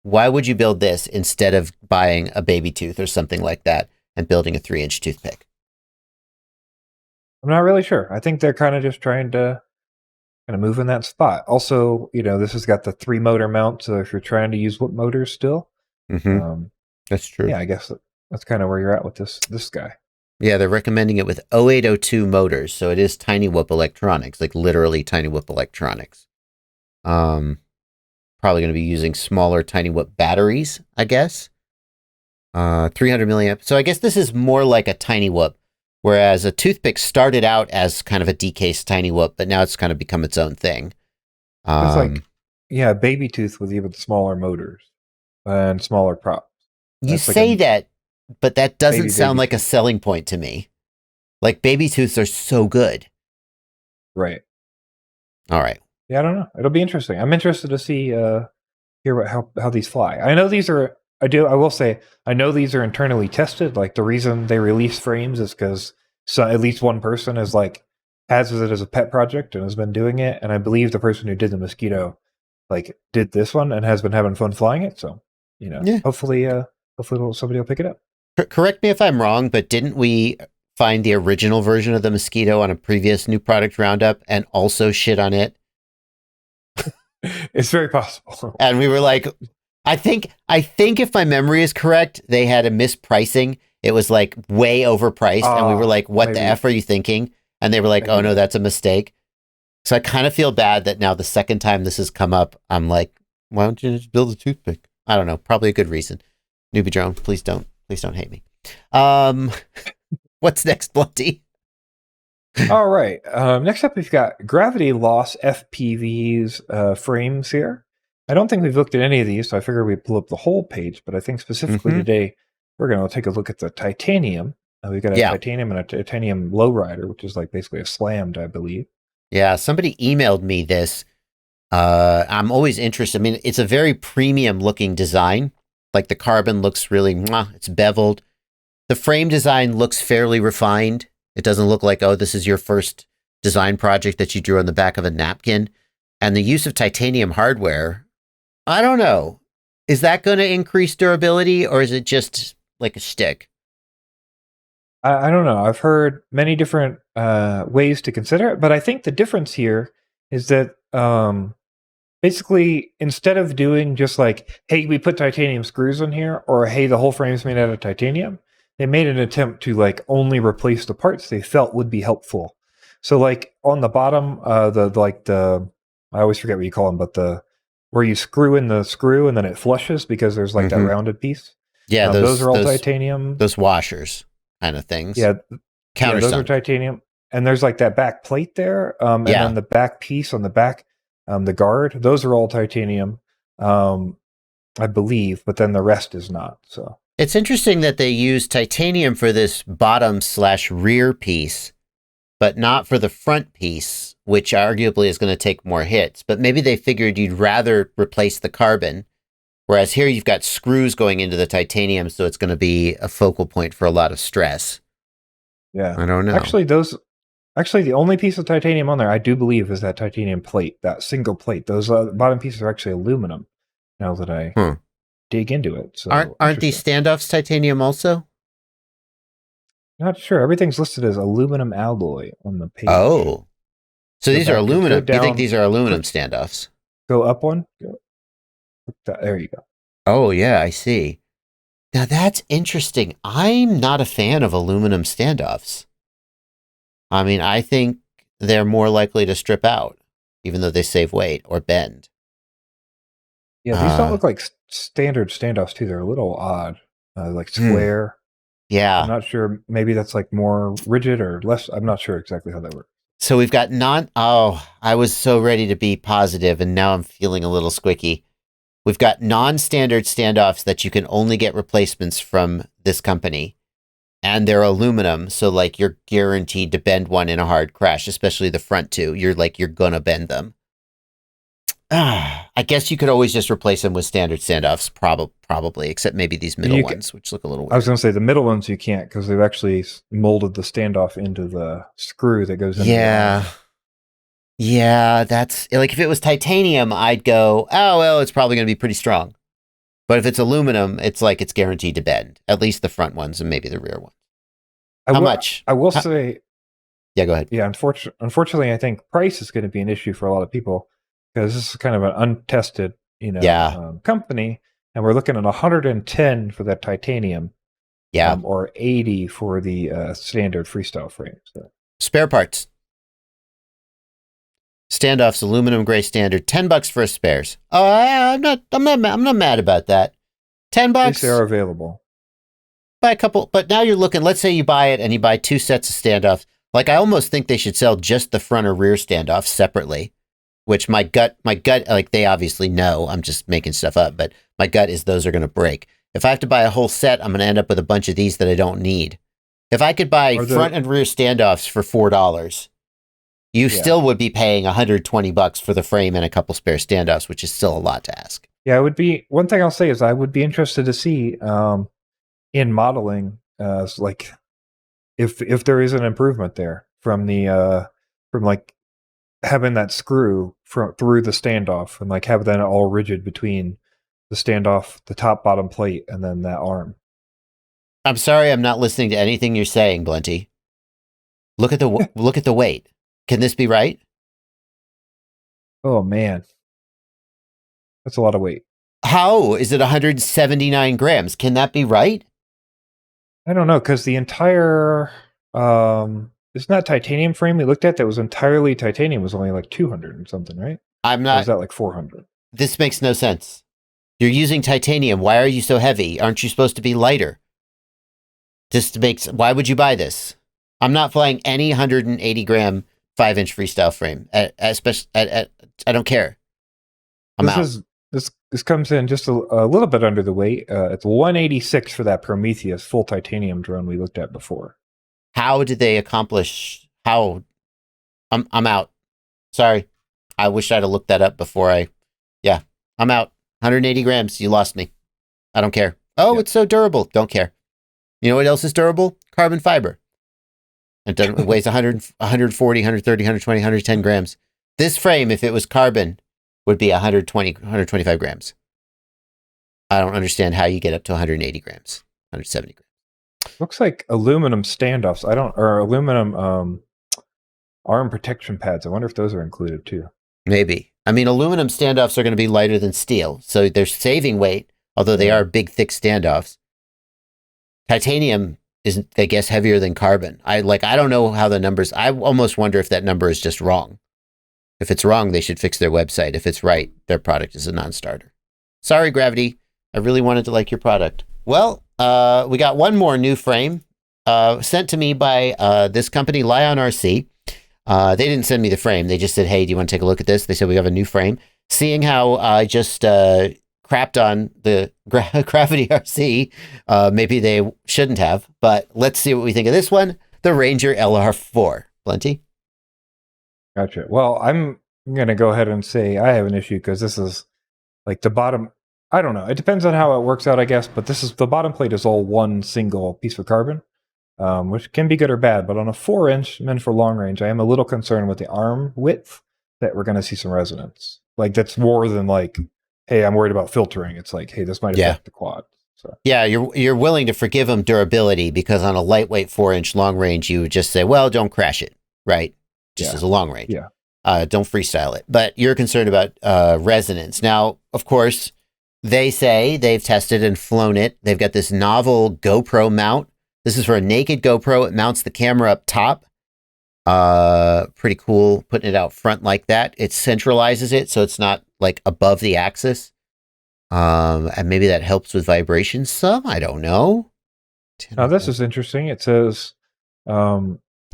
Why would you build this instead of buying a baby tooth or something like that and building a 3-inch toothpick? I'm not really sure. I think they're kind of just trying to kind of move in that spot. Also, this has got the 3-motor mount, so if you're trying to use whoop motors still, that's true. Yeah, I guess that's kind of where you're at with this guy. Yeah, they're recommending it with 0802 motors, so it is tiny whoop electronics, like literally tiny whoop electronics. Probably going to be using smaller tiny whoop batteries, I guess. 300 milliamp. So I guess this is more like a tiny whoop, whereas a toothpick started out as kind of a decased tiny whoop, but now it's kind of become its own thing. It's like, baby tooth with even smaller motors and smaller props. You say that, but that doesn't sound like a selling point to me. Like, baby tooths are so good. Right. All right. Yeah, I don't know. It'll be interesting. I'm interested to see hear how these fly. I know these are. I will say I know these are internally tested. Like the reason they release frames is because at least one person has it as a pet project and has been doing it. And I believe the person who did the Mosquito did this one and has been having fun flying it. So hopefully somebody will pick it up. Correct me if I'm wrong, but didn't we find the original version of the Mosquito on a previous new product roundup and also shit on it? It's very possible. And we were like, I think if my memory is correct, they had a mispricing. It was like way overpriced. And we were like, what the F are you thinking? And they were like, oh no, that's a mistake. So I kind of feel bad that now the second time this has come up, I'm like, why don't you just build a toothpick? I don't know. Probably a good reason. NewBeeDrone, please don't hate me. What's next, Blunty? All right. Next up, we've got Gravity Loss FPV's frames here. I don't think we've looked at any of these, so I figured we'd pull up the whole page, but I think specifically today, we're going to take a look at the titanium. We've got a titanium and a titanium lowrider, which is basically a slammed, I believe. Yeah, somebody emailed me this. I'm always interested. I mean, it's a very premium looking design. Like the carbon looks really, it's beveled. The frame design looks fairly refined. It doesn't look like, oh, this is your first design project that you drew on the back of a napkin. And the use of titanium hardware, I don't know. Is that going to increase durability or is it just like a stick? I don't know. I've heard many different ways to consider it, but I think the difference here is that basically instead of doing just hey, we put titanium screws in here, or hey, the whole frame's made out of titanium, they made an attempt to only replace the parts they felt would be helpful. So on the bottom, I always forget what you call them, but the where you screw in the screw and then it flushes because there's like that rounded piece. Yeah, those are all titanium. Those washers kind of things. Yeah, those are Countersunk. titanium. And there's like that back plate there, and then the back piece on the back, the guard. Those are all titanium, I believe, but then the rest is not. So it's interesting that they use titanium for this bottom/rear piece, but not for the front piece, which arguably is going to take more hits. But maybe they figured you'd rather replace the carbon, whereas here you've got screws going into the titanium, so it's going to be a focal point for a lot of stress. Yeah, I don't know. Actually, the only piece of titanium on there, I do believe, is that titanium plate, that single plate. Those bottom pieces are actually aluminum. Now that I dig into it, so aren't these standoffs titanium also? Not sure. Everything's listed as aluminum alloy on the page. Oh, so these are aluminum. You think these are aluminum standoffs? Go up one. There you go. Oh yeah, I see. Now that's interesting. I'm not a fan of aluminum standoffs. I mean, I think they're more likely to strip out, even though they save weight or bend. Yeah, these don't look like standard standoffs too. They're a little odd, like square. Yeah. I'm not sure. Maybe that's like more rigid or less. I'm not sure exactly how that works. So we've got I was so ready to be positive, and now I'm feeling a little squicky. We've got non-standard standoffs that you can only get replacements from this company. And they're aluminum, so like you're guaranteed to bend one in a hard crash, especially the front two. You're gonna bend them. I guess you could always just replace them with standard standoffs, probably, except maybe these middle ones, which look a little weird. I was going to say the middle ones you can't because they've actually molded the standoff into the screw that goes in. Yeah, that's like if it was titanium, I'd go, oh, well, it's probably going to be pretty strong. But if it's aluminum, it's like it's guaranteed to bend, at least the front ones and maybe the rear ones. How much? I will say. Yeah, go ahead. Yeah, unfortunately, I think price is going to be an issue for a lot of people because this is kind of an untested, company, and we're looking at 110 for that titanium, or 80 for the standard freestyle frame. So. Spare parts. Standoffs, aluminum gray standard, $10 for spares. Oh, I'm not mad about that. $10. At least they are available. Buy a couple, but now you're looking. Let's say you buy it and you buy 2 sets of standoffs. Like I almost think they should sell just the front or rear standoffs separately. Which my gut, like they obviously know. I'm just making stuff up, but my gut is those are going to break. If I have to buy a whole set, I'm going to end up with a bunch of these that I don't need. If I could buy front and rear standoffs for $4. You still would be paying $120 for the frame and a couple spare standoffs, which is still a lot to ask. Yeah, it would be. One thing I'll say is I would be interested to see in modeling, like if there is an improvement there from like having that screw through the standoff and like have that all rigid between the standoff, the top bottom plate, and then that arm. I'm sorry, I'm not listening to anything you're saying, Blenty. Look at the weight. Can this be right? Oh man, that's a lot of weight. How is it 179 grams? Can that be right? I don't know, because the entire isn't that titanium frame we looked at that was entirely titanium was only like 200 and something, right? I'm not. Or is that like 400? This makes no sense. You're using titanium. Why are you so heavy? Aren't you supposed to be lighter? Why would you buy this? I'm not flying any 180 gram 5-inch freestyle frame. I don't care. I'm out. This comes in just a little bit under the weight. It's 186 for that Prometheus full titanium drone we looked at before. How did they accomplish? I'm out. Sorry. I wish I'd have looked that up before I'm out. 180 grams. You lost me. I don't care. Oh, It's so durable. Don't care. You know what else is durable? Carbon fiber. It weighs 100, 140, 130, 120, 110 grams. This frame, if it was carbon, would be 120, 125 grams. I don't understand how you get up to 180 grams, 170 grams. Looks like aluminum standoffs. Or aluminum arm protection pads. I wonder if those are included too. Maybe. I mean, aluminum standoffs are going to be lighter than steel, so they're saving weight, although they are big, thick standoffs. Titanium is, I guess, heavier than carbon. I don't know how the numbers. I almost wonder if that number is just wrong. If it's wrong, they should fix their website. If it's right, their product is a non-starter. Sorry, Gravity. I really wanted to like your product. Well, we got one more new frame sent to me by this company, LionRC. They didn't send me the frame. They just said, hey, do you want to take a look at this? They said, we have a new frame. Seeing how I just crapped on the Gravity RC, maybe they shouldn't have. But let's see what we think of this one, the Ranger LR4. Plenty? Gotcha. Well, I'm going to go ahead and say I have an issue because this is like the bottom. I don't know. It depends on how it works out, I guess. But this is the bottom plate is all one single piece of carbon, which can be good or bad. But on a 4-inch meant for long range, I am a little concerned with the arm width that we're going to see some resonance. Like that's more than like, hey, I'm worried about filtering. It's like, hey, this might affect the quad. So. Yeah, you're willing to forgive them durability because on a lightweight 4-inch long range, you would just say, well, don't crash it, right? Just as a long range. Yeah. Don't freestyle it. But you're concerned about resonance. Now, of course, they say they've tested and flown it. They've got this novel GoPro mount. This is for a naked GoPro. It mounts the camera up top. Pretty cool putting it out front like that. It centralizes it so it's not like above the axis. And maybe that helps with vibration some. I don't know. Now, this is interesting. It says...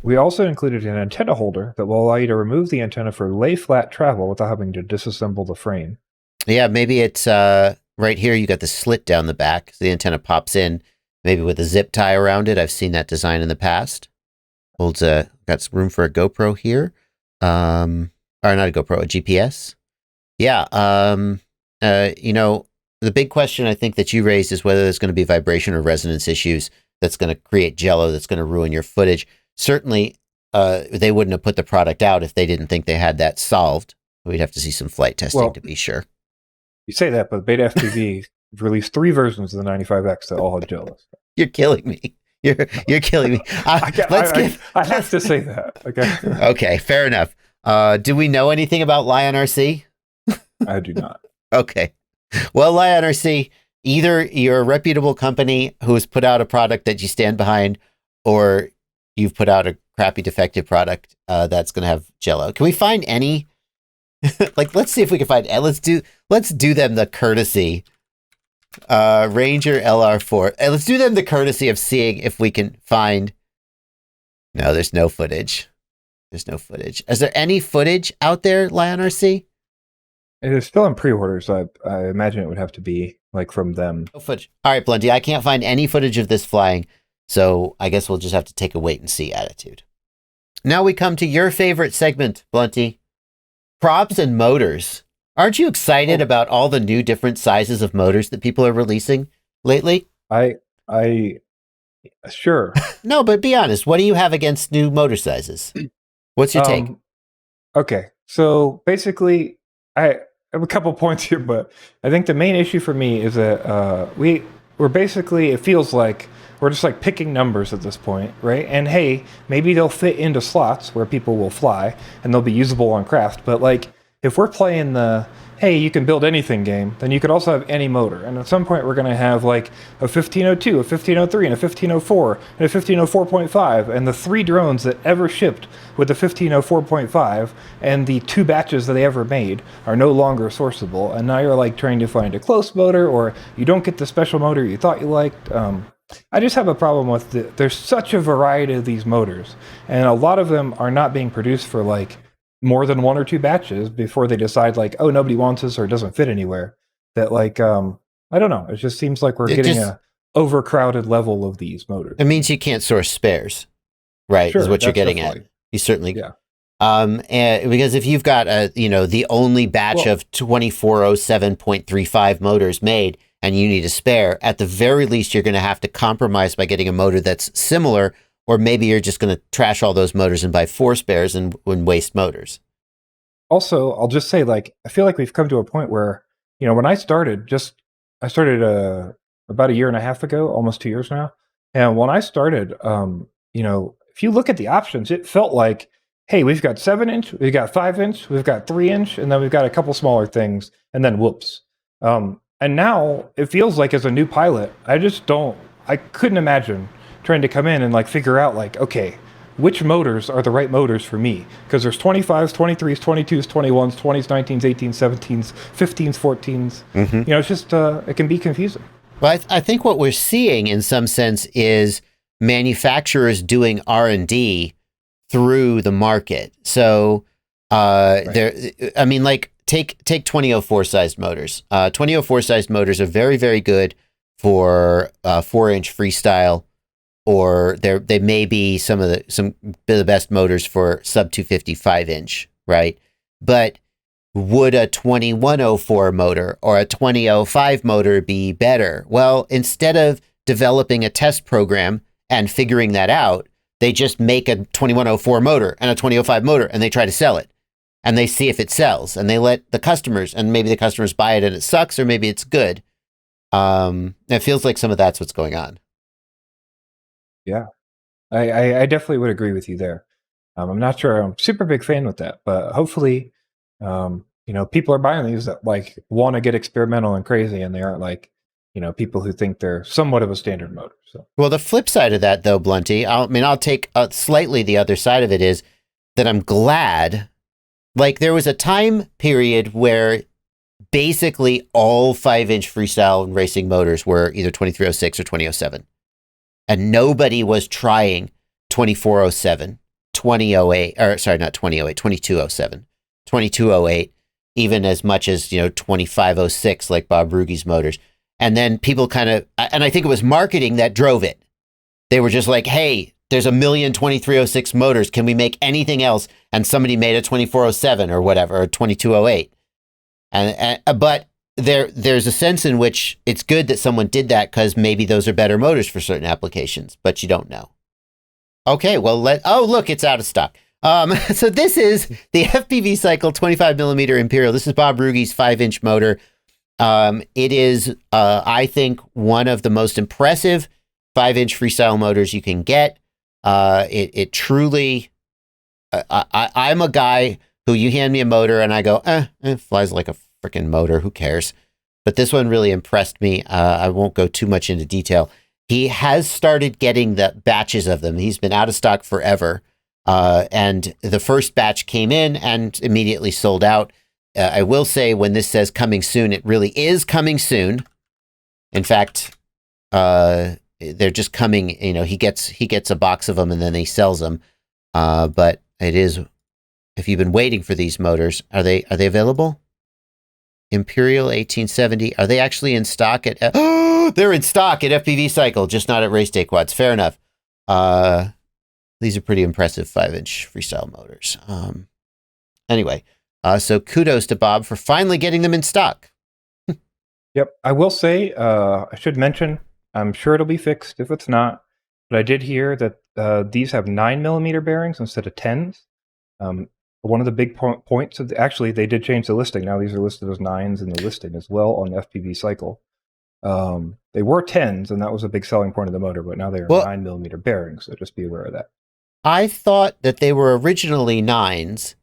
we also included an antenna holder that will allow you to remove the antenna for lay-flat travel without having to disassemble the frame. Yeah, maybe it's right here. You got the slit down the back. So the antenna pops in, maybe with a zip tie around it. I've seen that design in the past. Holds got some room for a GoPro here. Or not a GoPro, a GPS. Yeah. You know, the big question I think that you raised is whether there's going to be vibration or resonance issues that's going to create jello, that's going to ruin your footage. Certainly, they wouldn't have put the product out if they didn't think they had that solved. We'd have to see some flight testing to be sure. You say that, but BetaFPV released 3 versions of the 95X that all had jello. You're killing me. You're killing me. I have to say that. Okay. Okay, fair enough. Do we know anything about LionRC? I do not. Okay. Well, LionRC, either you're a reputable company who's put out a product that you stand behind, or you've put out a crappy defective product that's going to have jello. Can we find any? Like, let's see if we can find. Let's do them the courtesy. Ranger LR4. Let's do them the courtesy of seeing if we can find. No, there's no footage. There's no footage. Is there any footage out there, LionRC? It is still in pre-order, so I imagine it would have to be like from them. No footage. All right, Plenty. I can't find any footage of this flying. So I guess we'll just have to take a wait and see attitude. Now we come to your favorite segment, Blunty. Props and motors. Aren't you excited about all the new different sizes of motors that people are releasing lately? Sure. No, but be honest. What do you have against new motor sizes? What's your take? Okay. So basically, I have a couple points here, but I think the main issue for me is that we're basically, it feels like, we're just like picking numbers at this point, right? And hey, maybe they'll fit into slots where people will fly and they'll be usable on craft. But like, if we're playing the, hey, you can build anything game, then you could also have any motor. And at some point, we're going to have like a 1502, a 1503, and a 1504, and a 1504.5. And the 3 drones that ever shipped with the 1504.5 and the 2 batches that they ever made are no longer sourceable. And now you're like trying to find a close motor, or you don't get the special motor you thought you liked. I just have a problem with there's such a variety of these motors, and a lot of them are not being produced for like more than 1 or 2 batches before they decide like, oh, nobody wants this or it doesn't fit anywhere. That like, I don't know. It just seems like we're getting a overcrowded level of these motors. It means you can't source spares, right? Sure, is what you're getting at. You certainly, yeah. And because if you've got the only batch of 2407.35 motors made, and you need a spare, at the very least, you're going to have to compromise by getting a motor that's similar, or maybe you're just going to trash all those motors and buy 4 spares and waste motors. Also, I'll just say, like, I feel like we've come to a point where, when I started about a year and a half ago, almost 2 years now. And when I started, if you look at the options, it felt like, hey, we've got 7-inch, we've got 5-inch, we've got 3-inch, and then we've got a couple smaller things, and then whoops. And now it feels like as a new pilot, I couldn't imagine trying to come in and like figure out like, okay, which motors are the right motors for me, because there's 25s, 23s, 22s, 21s, 20s, 19s, 18s, 17s, 15s, 14s. You know, it's just it can be confusing. Well, I think what we're seeing in some sense is manufacturers doing R&D through the market. So there, I mean, like take 2004 sized motors. 2004 sized motors are very, very good for 4-inch freestyle, or they may be some of the best motors for sub 250 5-inch, right? But would a 2104 motor or a 2005 motor be better? Well, instead of developing a test program and figuring that out, they just make a 2104 motor and a 2005 motor and they try to sell it. And they see if it sells, and they let the customers, and maybe the customers buy it and it sucks, or maybe it's good. It feels like some of that's what's going on. Yeah, I definitely would agree with you there. I'm not sure I'm a super big fan with that, but hopefully, you know, people are buying these that like want to get experimental and crazy, and they aren't like, you know, people who think they're somewhat of a standard motor. So, well, the flip side of that, though, Blunty, I'll take slightly the other side of it is that I'm glad. Like, there was a time period where basically all 5-inch freestyle and racing motors were either 2306 or 2007. And nobody was trying 2407, 2008, or sorry, not 2008, 2207, 2208, even as much as, you know, 2506, like Bob Ruge's motors. And then people kind of, and I think it was marketing that drove it. They were just like, hey, there's a million 2306 motors. Can we make anything else? And somebody made a 2407 or whatever, or 2208. But there's a sense in which it's good that someone did that because maybe those are better motors for certain applications, but you don't know. Okay, well, oh, look, it's out of stock. So this is the FPVCycle 25mm Imperial. This is Bob Ruge's 5-inch motor. It is, I think, one of the most impressive 5-inch freestyle motors you can get. It truly, I'm a guy who you hand me a motor and I go, it flies like a freaking motor. Who cares? But this one really impressed me. I won't go too much into detail. He has started getting the batches of them. He's been out of stock forever. And the first batch came in and immediately sold out. I will say, when this says coming soon, it really is coming soon. In fact, they're just coming, you know, he gets a box of them and then he sells them. But it is, if you've been waiting for these motors, are they available? Imperial 1870. Are they actually in stock at, they're in stock at FPVCycle, just not at Race Day Quads. Fair enough. These are pretty impressive 5-inch freestyle motors. Anyway, so kudos to Bob for finally getting them in stock. Yep. I will say, I should mention, I'm sure it'll be fixed if it's not, but I did hear that these have 9mm bearings instead of 10s. One of the big points of actually, they did change the listing. Now these are listed as 9s in the listing as well on FPVCycle. They were 10s, and that was a big selling point of the motor, but now they are 9mm bearings, so just be aware of that. I thought that they were originally 9s,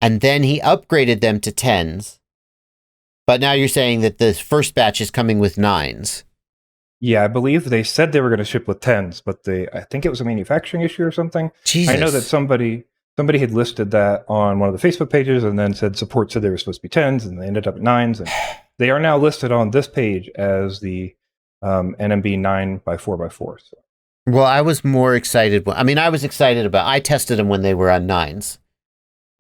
and then he upgraded them to 10s. But now you're saying that the first batch is coming with 9s. Yeah, I believe they said they were going to ship with 10s, but I think it was a manufacturing issue or something. Jesus. I know that somebody had listed that on one of the Facebook pages and then said support said they were supposed to be 10s, and they ended up at 9s. And they are now listed on this page as the NMB 9x4x4. So. Well, I was more excited. I was excited about, I tested them when they were on 9s.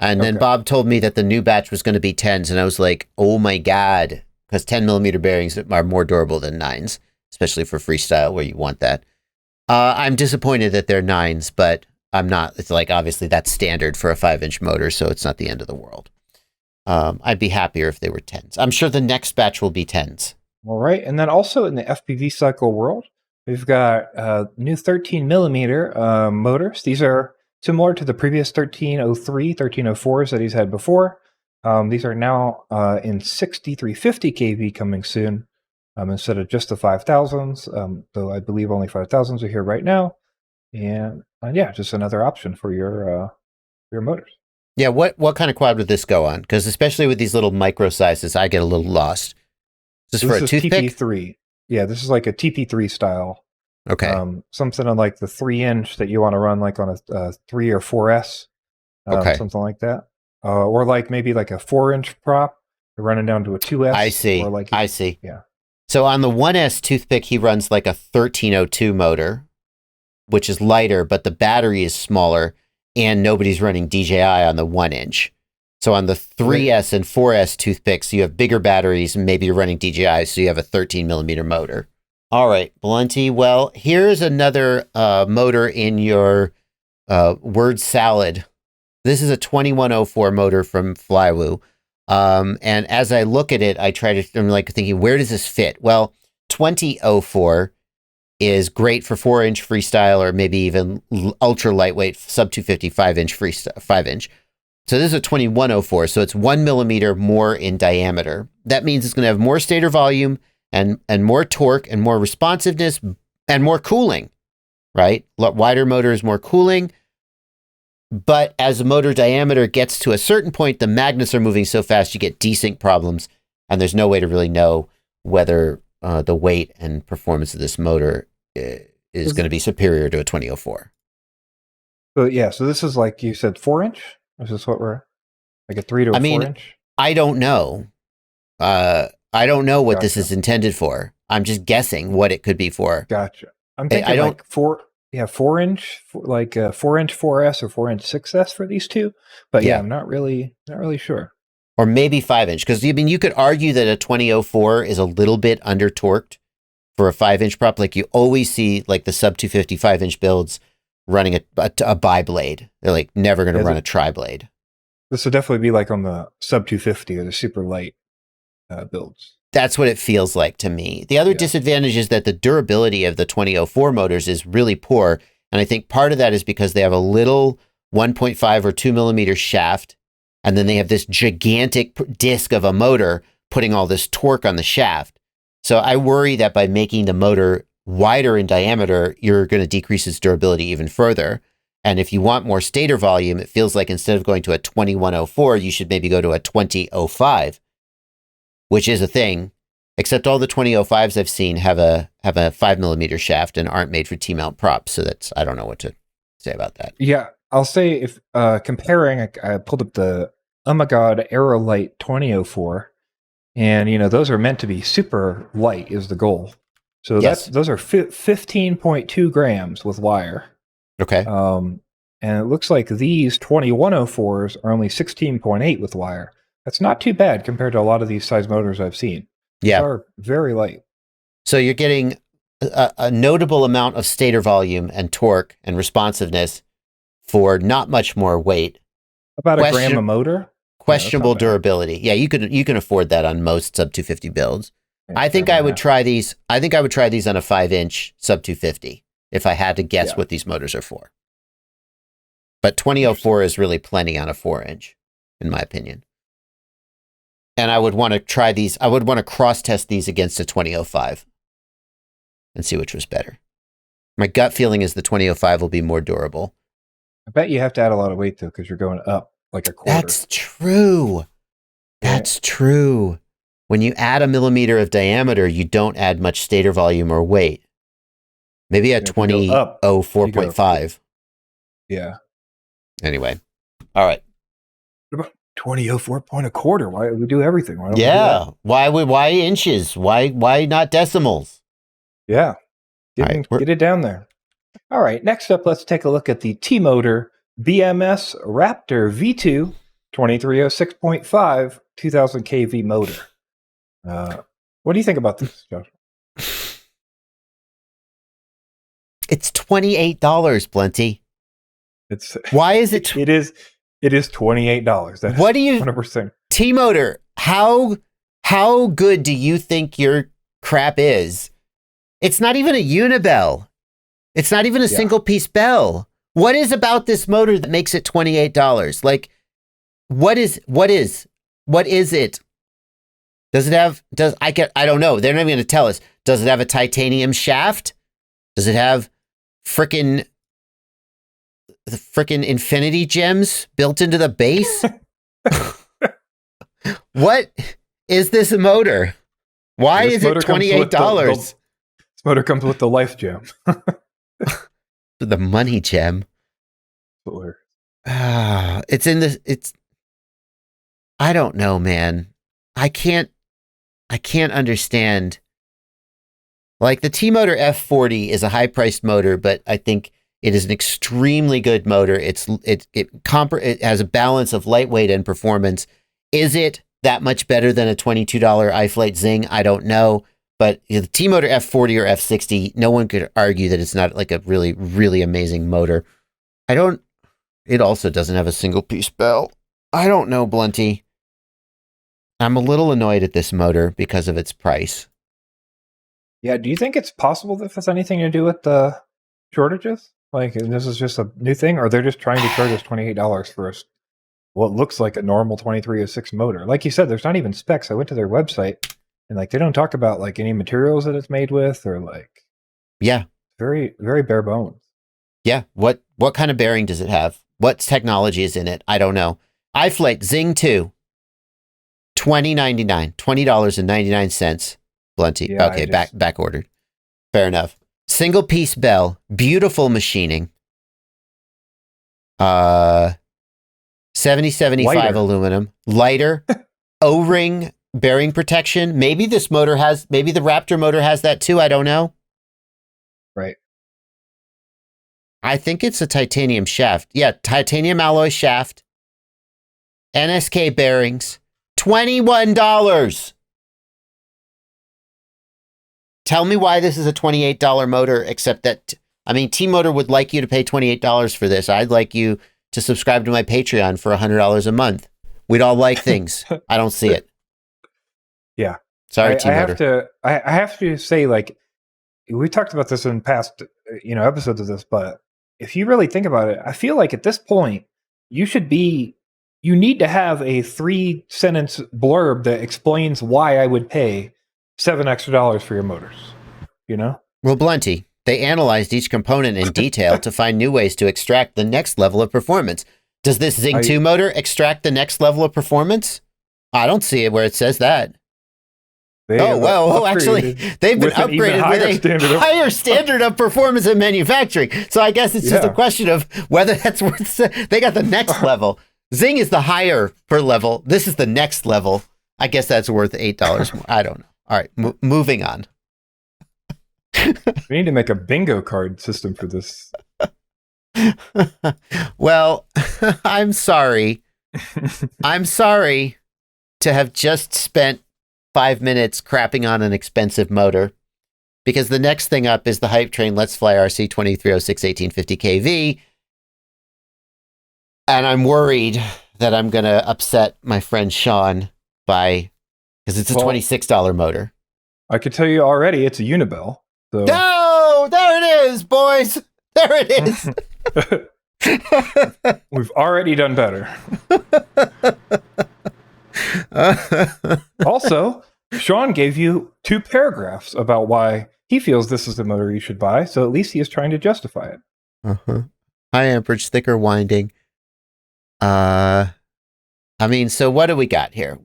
And then Bob told me that the new batch was going to be 10s. And I was like, oh my God, because 10mm bearings are more durable than 9s, especially for freestyle where you want that. I'm disappointed that they're 9s, but I'm not. It's like, obviously that's standard for a 5-inch motor, so it's not the end of the world. I'd be happier if they were 10s. I'm sure the next batch will be 10s. All right. And then also in the FPVCycle world, we've got new 13mm motors. These are similar to the previous 1303, 1304s that he's had before. These are now in 6350 kV coming soon instead of just the 5000s. Though I believe only 5000s are here right now. And yeah, just another option for your motors. Yeah, what kind of quad would this go on? Because especially with these little micro sizes, I get a little lost. Is this for a toothpick? TP3. Yeah, this is like a TP3 style Okay. Something on like the 3-inch that you want to run like on a 3 or 4S, Okay. something like that, or like maybe like a 4-inch prop, running down to a 2S. I see. Or like I see. Yeah. So on the 1S Toothpick, he runs like a 1302 motor, which is lighter, but the battery is smaller, and nobody's running DJI on the 1-inch. So on the 3S and 4S Toothpicks, you have bigger batteries, and maybe you're running DJI, so you have a 13mm motor. All right, Blunty. Well, here's another motor in your word salad. This is a 2104 motor from Flywoo. And as I look at it, I'm like thinking, where does this fit? Well, 2004 is great for 4-inch freestyle, or maybe even ultra lightweight sub 250 5-inch freestyle 5-inch. So this is a 2104, so it's 1mm more in diameter. That means it's going to have more stator volume and more torque and more responsiveness and more cooling, right? Wider motor is more cooling. But as the motor diameter gets to a certain point, the magnets are moving so fast you get desync problems, and there's no way to really know whether the weight and performance of this motor is going to be superior to a 2004. So yeah, so this is like you said, 4-inch. Is this what we're like a 3 to a 4-inch? I don't know. I don't know what this is intended for. I'm just guessing what it could be for. Gotcha. I'm thinking like 4-inch, like 4-inch 4S or 4-inch 6S for these two. But yeah, I'm not really sure. Or maybe 5-inch, because I mean, you could argue that a 2004 is a little bit under torqued for a 5-inch prop. Like you always see like the sub 250 5-inch builds running a bi-blade. They're like never going to run a tri-blade. This would definitely be like on the sub 250 or the super light builds. That's what it feels like to me. The other disadvantage is that the durability of the 2004 motors is really poor. And I think part of that is because they have a little 1.5 or 2mm shaft, and then they have this gigantic disc of a motor putting all this torque on the shaft. So I worry that by making the motor wider in diameter, you're going to decrease its durability even further. And if you want more stator volume, it feels like instead of going to a 2104, you should maybe go to a 2005. Which is a thing, except all the 2005s I've seen have a 5mm shaft and aren't made for T-mount props. So I don't know what to say about that. Yeah, I'll say if comparing, I pulled up the God Aerolite 2004, and those are meant to be super light is the goal. So those are 15.2 grams with wire. Okay. And it looks like these 2104s are only 16.8 with wire. That's not too bad compared to a lot of these size motors I've seen. Yeah. They are very light. So you're getting a notable amount of stator volume and torque and responsiveness for not much more weight. About a gram a motor. Questionable durability. Yeah, you can afford that on most sub 250 builds. Yeah, I think I would try these. I think I would try these on a 5-inch sub 250 if I had to guess what these motors are for. But 2004 is really plenty on a 4-inch, in my opinion. And I would want to try these. I would want to cross-test these against a 2005 and see which was better. My gut feeling is the 2005 will be more durable. I bet you have to add a lot of weight, though, because you're going up like a quarter. That's true. That's true. When you add a millimeter of diameter, you don't add much stator volume or weight. Maybe at 2004.5. Yeah. Anyway. All right. 2004 point a quarter. Why we do everything? Why don't we do that? Why inches? Why not decimals? Yeah. Get it down there. All right. Next up, let's take a look at the T-Motor BMS Raptor V2 2306.5 2000 kV motor. What do you think about this, Josh? It's $28, Plenty. Why is it? It is $28. That's what do you 100%. T-Motor? How good do you think your crap is? It's not even a unibell. It's not even a single piece bell. What is about this motor that makes it $28? Like, what is it? Does it have? I don't know. They're not even going to tell us. Does it have a titanium shaft? Does it have the frickin' infinity gems built into the base? What is this motor? Why is it $28? This motor comes with the life gem. The money gem. It's in this. It's. I don't know, man. I can't understand. Like the T-Motor F40 is a high-priced motor, but I think it is an extremely good motor. It has a balance of lightweight and performance. Is it that much better than a $22 iFlight XING? I don't know. But the T-Motor F40 or F60, no one could argue that it's not like a really, really amazing motor. It also doesn't have a single piece bell. I don't know, Blunty. I'm a little annoyed at this motor because of its price. Yeah, do you think it's possible that this has anything to do with the shortages? Like, this is just a new thing, or they're just trying to charge us $28 for what looks like a normal 2306 motor? Like you said, there's not even specs. I went to their website, and like they don't talk about like any materials that it's made with, or like, yeah, very, very bare bones. Yeah, what kind of bearing does it have? What technology is in it? I don't know. iFlight XING 2, $20.99, $20.99. Blunty. Yeah, okay, back ordered. Fair enough. Single piece bell, beautiful machining. 7075 aluminum, lighter, O-ring bearing protection. Maybe the Raptor motor has that too. I don't know. Right. I think it's a titanium shaft. Yeah, titanium alloy shaft. NSK bearings. $21. Tell me why this is a $28 motor, except that, I mean, T-Motor would like you to pay $28 for this. I'd like you to subscribe to my Patreon for $100 a month. We'd all like things. I don't see it. Yeah. Sorry, T-Motor. I have to say, like, we talked about this in past, episodes of this, but if you really think about it, I feel like at this point, you need to have a 3-sentence blurb that explains why I would pay $7 extra for your motors, Well, Blunty, they analyzed each component in detail to find new ways to extract the next level of performance. Does this XING 2 motor extract the next level of performance? I don't see it where it says that. Actually, they've been upgraded with a higher standard of performance and manufacturing. So I guess it's just a question of whether that's worth. They got the next level. XING is the higher per level. This is the next level. I guess that's worth $8 more. I don't know. All right, moving on. We need to make a bingo card system for this. Well, I'm sorry. I'm sorry to have just spent 5 minutes crapping on an expensive motor, because the next thing up is the Hypetrain LetsFlyRC 2306 1850 kV. And I'm worried that I'm going to upset my friend Sean because it's a $26 motor. I could tell you already it's a Unibell. So. No, there it is, boys. There it is. We've already done better. Also, Sean gave you 2 paragraphs about why he feels this is the motor you should buy, so at least he is trying to justify it. High amperage, thicker winding. So what do we got here?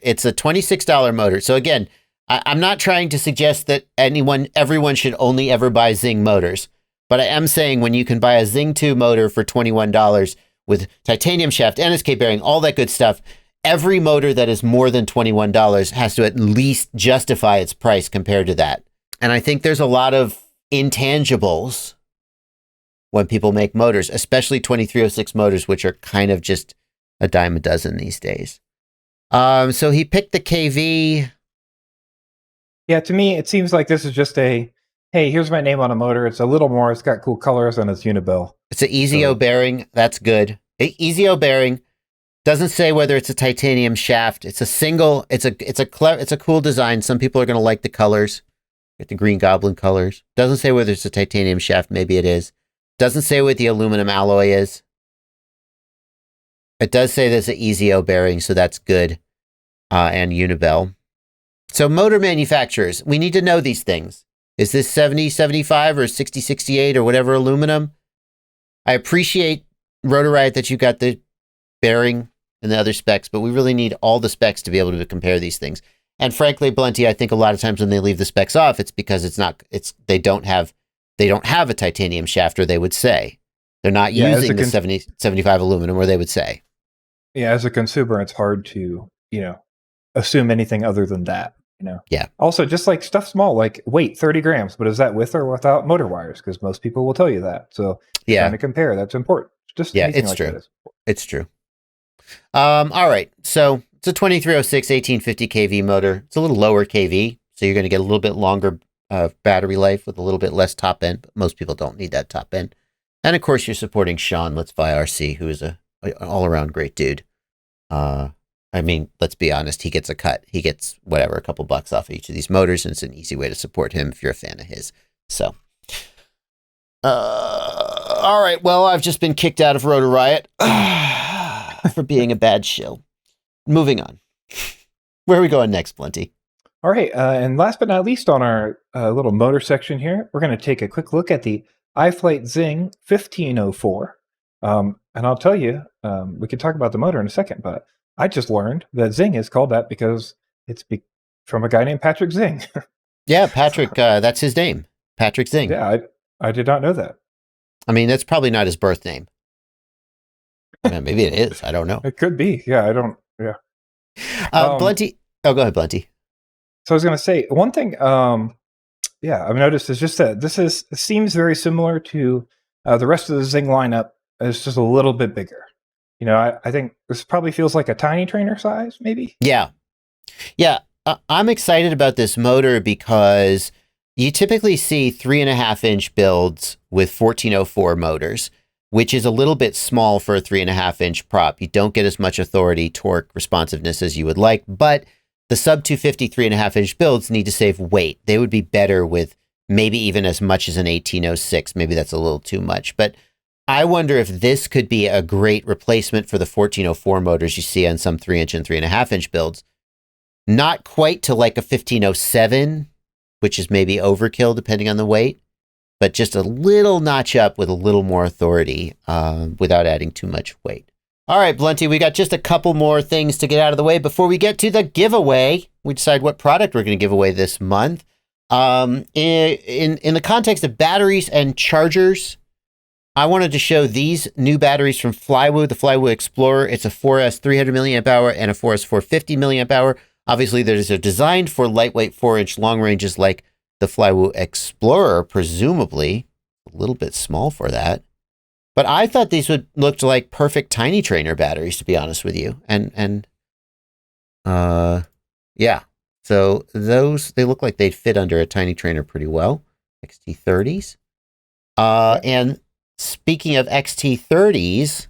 It's a $26 motor. So again, I'm not trying to suggest that everyone should only ever buy XING motors, but I am saying when you can buy a XING 2 motor for $21 with titanium shaft, NSK bearing, all that good stuff, every motor that is more than $21 has to at least justify its price compared to that. And I think there's a lot of intangibles when people make motors, especially 2306 motors, which are kind of just a dime a dozen these days. So he picked the KV. Yeah, to me, it seems like this is just hey, here's my name on a motor. It's a little more. It's got cool colors and it's Unibell. It's an EZO bearing. That's good. EZO bearing. Doesn't say whether it's a titanium shaft. It's a single. It's a cool design. Some people are going to like the colors, like the Green Goblin colors. Doesn't say whether it's a titanium shaft. Maybe it is. Doesn't say what the aluminum alloy is. It does say there's an EZO bearing, so that's good. And Unibell. So motor manufacturers, we need to know these things. Is this 7075 or 6068 or whatever aluminum? I appreciate, Rotorite, that you got the bearing and the other specs, but we really need all the specs to be able to compare these things. And frankly, Blunty, I think a lot of times when they leave the specs off, it's because they don't have a titanium shaft, or they would say. They're not using the 75 aluminum, or they would say. Yeah, as a consumer, it's hard to, assume anything other than that, Yeah. Also, just like stuff small, like weight, 30 grams, but is that with or without motor wires? Because most people will tell you that. So trying to compare, that's important. Just it's true. It's true. All right. So it's a 2306 1850 kV motor. It's a little lower kV, so you're going to get a little bit longer battery life with a little bit less top end, but most people don't need that top end. And of course, you're supporting Sean LetsFlyRC, who is an all-around great dude. I mean, let's be honest, he gets a cut. He gets whatever, a couple bucks off of each of these motors, and it's an easy way to support him if you're a fan of his. So, all right. Well, I've just been kicked out of Rotor Riot for being a bad shill. Moving on. Where are we going next, Blunty? All right. And last but not least on our little motor section here, we're going to take a quick look at the iFlight XING 1504. And I'll tell you, we can talk about the motor in a second, but I just learned that XING is called that because it's from a guy named Patrick XING. Yeah, Patrick, that's his name. Patrick XING. Yeah, I did not know that. I mean, that's probably not his birth name. Yeah, maybe it is. I don't know. It could be. Yeah, I don't. Yeah. Blunty. Oh, go ahead, Blunty. So I was going to say one thing. I've noticed is just that it seems very similar to the rest of the XING lineup. It's just a little bit bigger. I think this probably feels like a tiny trainer size, maybe. Yeah. Yeah. I'm excited about this motor because you typically see 3.5-inch builds with 1404 motors, which is a little bit small for a 3.5-inch prop. You don't get as much authority, torque, responsiveness as you would like, but the sub 250 3.5-inch builds need to save weight. They would be better with maybe even as much as an 1806. Maybe that's a little too much, but I wonder if this could be a great replacement for the 1404 motors you see on some 3-inch and 3.5-inch builds. Not quite to like a 1507, which is maybe overkill depending on the weight, but just a little notch up with a little more authority without adding too much weight. All right, Blunty, we got just a couple more things to get out of the way before we get to the giveaway. We decide what product we're going to give away this month. In the context of batteries and chargers, I wanted to show these new batteries from Flywoo, the Flywoo Explorer. It's a 4S 300 milliamp hour and a 4S 450 milliamp hour. Obviously, they're designed for lightweight 4-inch long ranges like the Flywoo Explorer, presumably. A little bit small for that. But I thought these would look like perfect tiny trainer batteries, to be honest with you. Yeah. So they look like they'd fit under a tiny trainer pretty well. XT30s. And speaking of XT30s,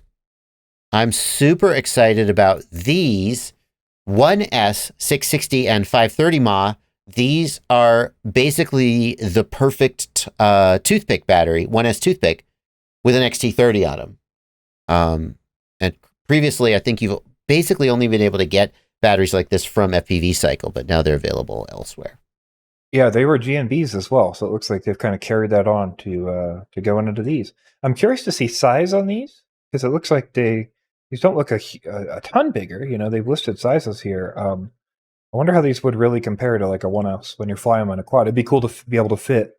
I'm super excited about these 1S 660 and 530 mAh. These are basically the perfect toothpick battery, 1S toothpick, with an XT30 on them. And previously, I think you've basically only been able to get batteries like this from FPVCycle, but now they're available elsewhere. Yeah, they were GNBs as well, so it looks like they've kind of carried that on to go into these. I'm curious to see size on these, because it looks like these don't look a ton bigger. They've listed sizes here. I wonder how these would really compare to like a 1S when you're flying them on a quad. It'd be cool to be able to fit,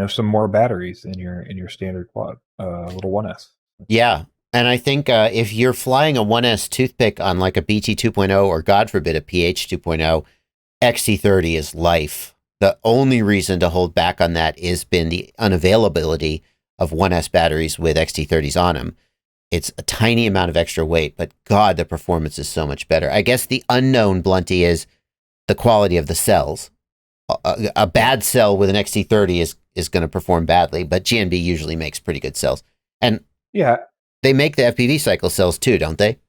some more batteries in your standard quad, little 1S. Yeah, and I think if you're flying a 1S toothpick on like a BT 2.0 or God forbid a PH 2.0, XT30 is life. The only reason to hold back on that has been the unavailability of 1S batteries with XT30s on them. It's a tiny amount of extra weight, but God, the performance is so much better. I guess the unknown, Blunty, is the quality of the cells. A bad cell with an XT30 is going to perform badly, but GNB usually makes pretty good cells. And yeah, they make the FPVCycle cells too, don't they?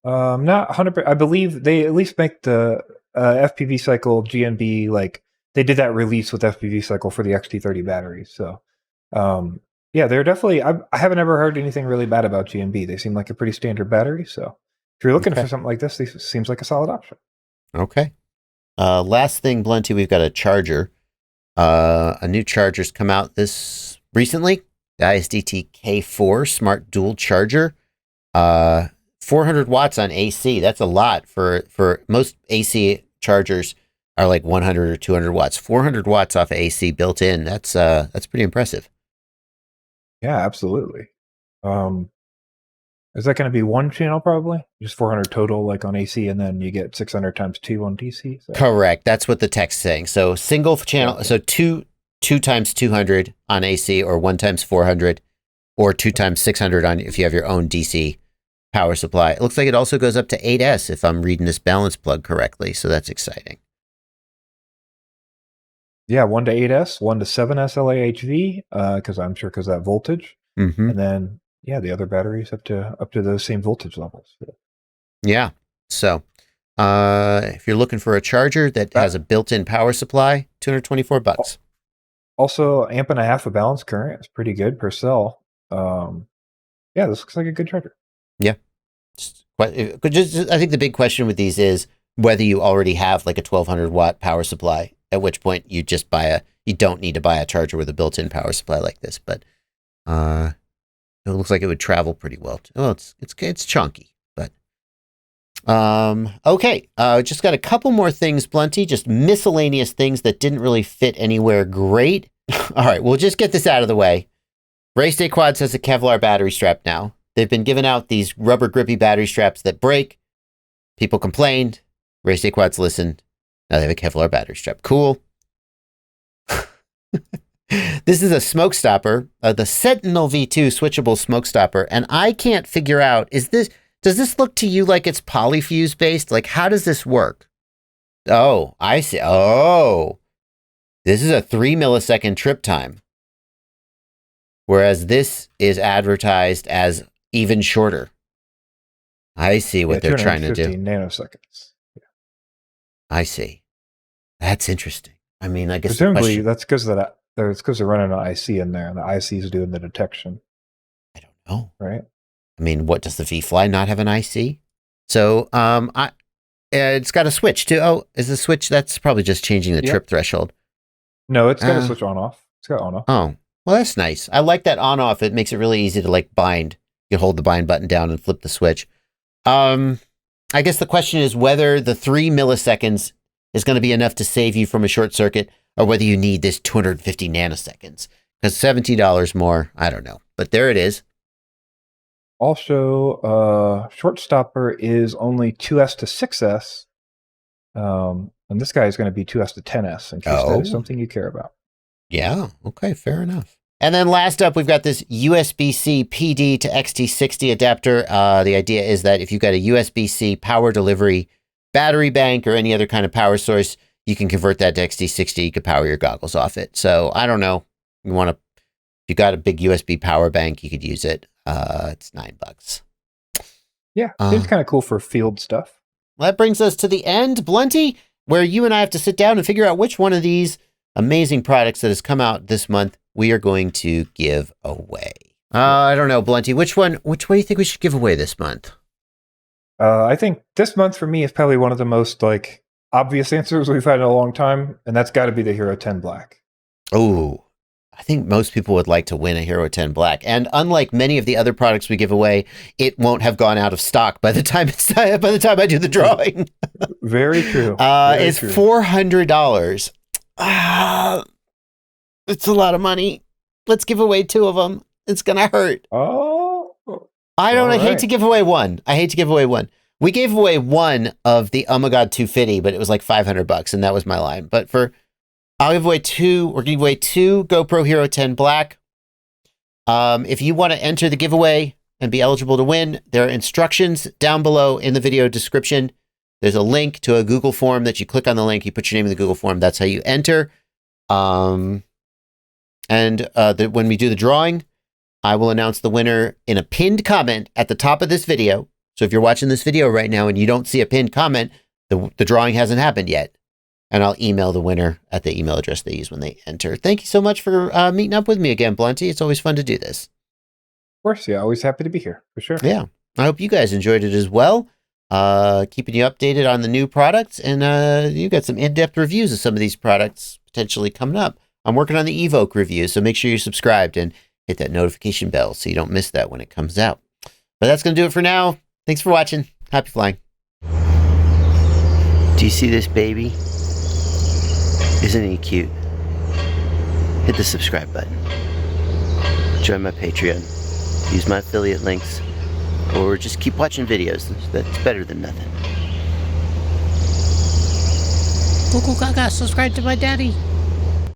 Not 100%. I believe they at least make the FPVCycle GNB, like they did that release with FPVCycle for the XT30 batteries. So, yeah, they're definitely, I haven't ever heard anything really bad about GNB. They seem like a pretty standard battery. So if you're looking for something like this seems like a solid option. Okay. Last thing, Blunty, we've got a charger. A new charger's come out this recently. The iSDT K4 Smart Dual Charger. 400 watts on AC. That's a lot for most AC chargers are like 100 or 200 watts. 400 watts off AC built in. That's pretty impressive. Yeah, absolutely. Is that going to be one channel probably? Just 400 total, like on AC, and then you get 600 times 2 on DC? So. Correct. That's what the text is saying. So single channel, so two times 200 on AC, or 1 times 400, or 2 times 600 on if you have your own DC power supply. It looks like it also goes up to 8S if I'm reading this balance plug correctly. So that's exciting. Yeah, 1 to 8S, 1 to 7S LAHV, because I'm sure because that voltage. Mm-hmm. And then, yeah, the other batteries up to those same voltage levels. Yeah. So if you're looking for a charger that has a built-in power supply, $224. Also, 1.5 amp of balance current is pretty good per cell. Yeah, this looks like a good charger. Yeah. I think the big question with these is whether you already have like a 1200 watt power supply, at which point you just you don't need to buy a charger with a built-in power supply like this. But it looks like it would travel pretty well. Well, it's chunky, but okay. Just got a couple more things, Blunty, just miscellaneous things that didn't really fit anywhere great. All right, we'll just get this out of the way. Race Day Quads has a Kevlar battery strap now. They've been giving out these rubber grippy battery straps that break. People complained. Race Day Quads listened. Now they have a Kevlar battery strap. Cool. This is a smoke stopper, the Sentinel V2 switchable smoke stopper, and I can't figure out, does this look to you like it's polyfuse based? Like, how does this work? Oh, I see. Oh, this is a 3 millisecond trip time, whereas this is advertised as even shorter. I see what they're trying to do. nanoseconds. Yeah. I see. That's interesting. I mean, I guess presumably that's because they're running an IC in there, and the IC is doing the detection. I don't know. Right? I mean, what does the V-Fly not have an IC? So, it's got a switch too. Oh, is the switch? That's probably just changing the trip threshold. No, it's got a switch on off. It's got on off. Oh, well, that's nice. I like that on off. It makes it really easy to like bind. You hold the bind button down and flip the switch. I guess the question is whether the 3 milliseconds is going to be enough to save you from a short circuit, or whether you need this 250 nanoseconds. Because $70 more, I don't know. But there it is. Also, short stopper is only 2S to 6S. And this guy is going to be 2S to 10S, in case that is something you care about. Yeah, okay, fair enough. And then last up, we've got this USB-C PD to XT60 adapter. The idea is that if you've got a USB-C power delivery battery bank or any other kind of power source, you can convert that to XT60. You could power your goggles off it. So I don't know. If you got a big USB power bank, you could use it. It's $9. Yeah, seems kind of cool for field stuff. Well, that brings us to the end, Blunty, where you and I have to sit down and figure out which one of these amazing products that has come out this month we are going to give away. I don't know, Blunty. Which one do you think we should give away this month? I think this month for me is probably one of the most obvious answers we've had in a long time, and that's got to be the Hero 10 Black. Oh, I think most people would like to win a Hero 10 Black. And unlike many of the other products we give away, it won't have gone out of stock by the time I do the drawing. Very true. It's $400. It's a lot of money. Let's give away 2 of them. It's gonna hurt. Oh, I hate to give away one. We gave away one of the Oh My God 250, but it was like $500, and that was my line. But I'll give away 2. We're giving away 2 GoPro Hero 10 Black. If you want to enter the giveaway and be eligible to win, there are instructions down below in the video description. There's a link to a Google form that you click on the link, you put your name in the Google form. That's how you enter. When we do the drawing, I will announce the winner in a pinned comment at the top of this video. So if you're watching this video right now and you don't see a pinned comment, the drawing hasn't happened yet. And I'll email the winner at the email address they use when they enter. Thank you so much for meeting up with me again, Blunty. It's always fun to do this. Of course, yeah. Always happy to be here, for sure. Yeah. I hope you guys enjoyed it as well. Keeping you updated on the new products. And you got some in-depth reviews of some of these products potentially coming up. I'm working on the Evoque review, so make sure you're subscribed and hit that notification bell so you don't miss that when it comes out. But that's going to do it for now. Thanks for watching. Happy flying. Do you see this baby? Isn't he cute? Hit the subscribe button. Join my Patreon. Use my affiliate links. Or just keep watching videos. That's better than nothing. Cuckoo Gaga, subscribe to my daddy.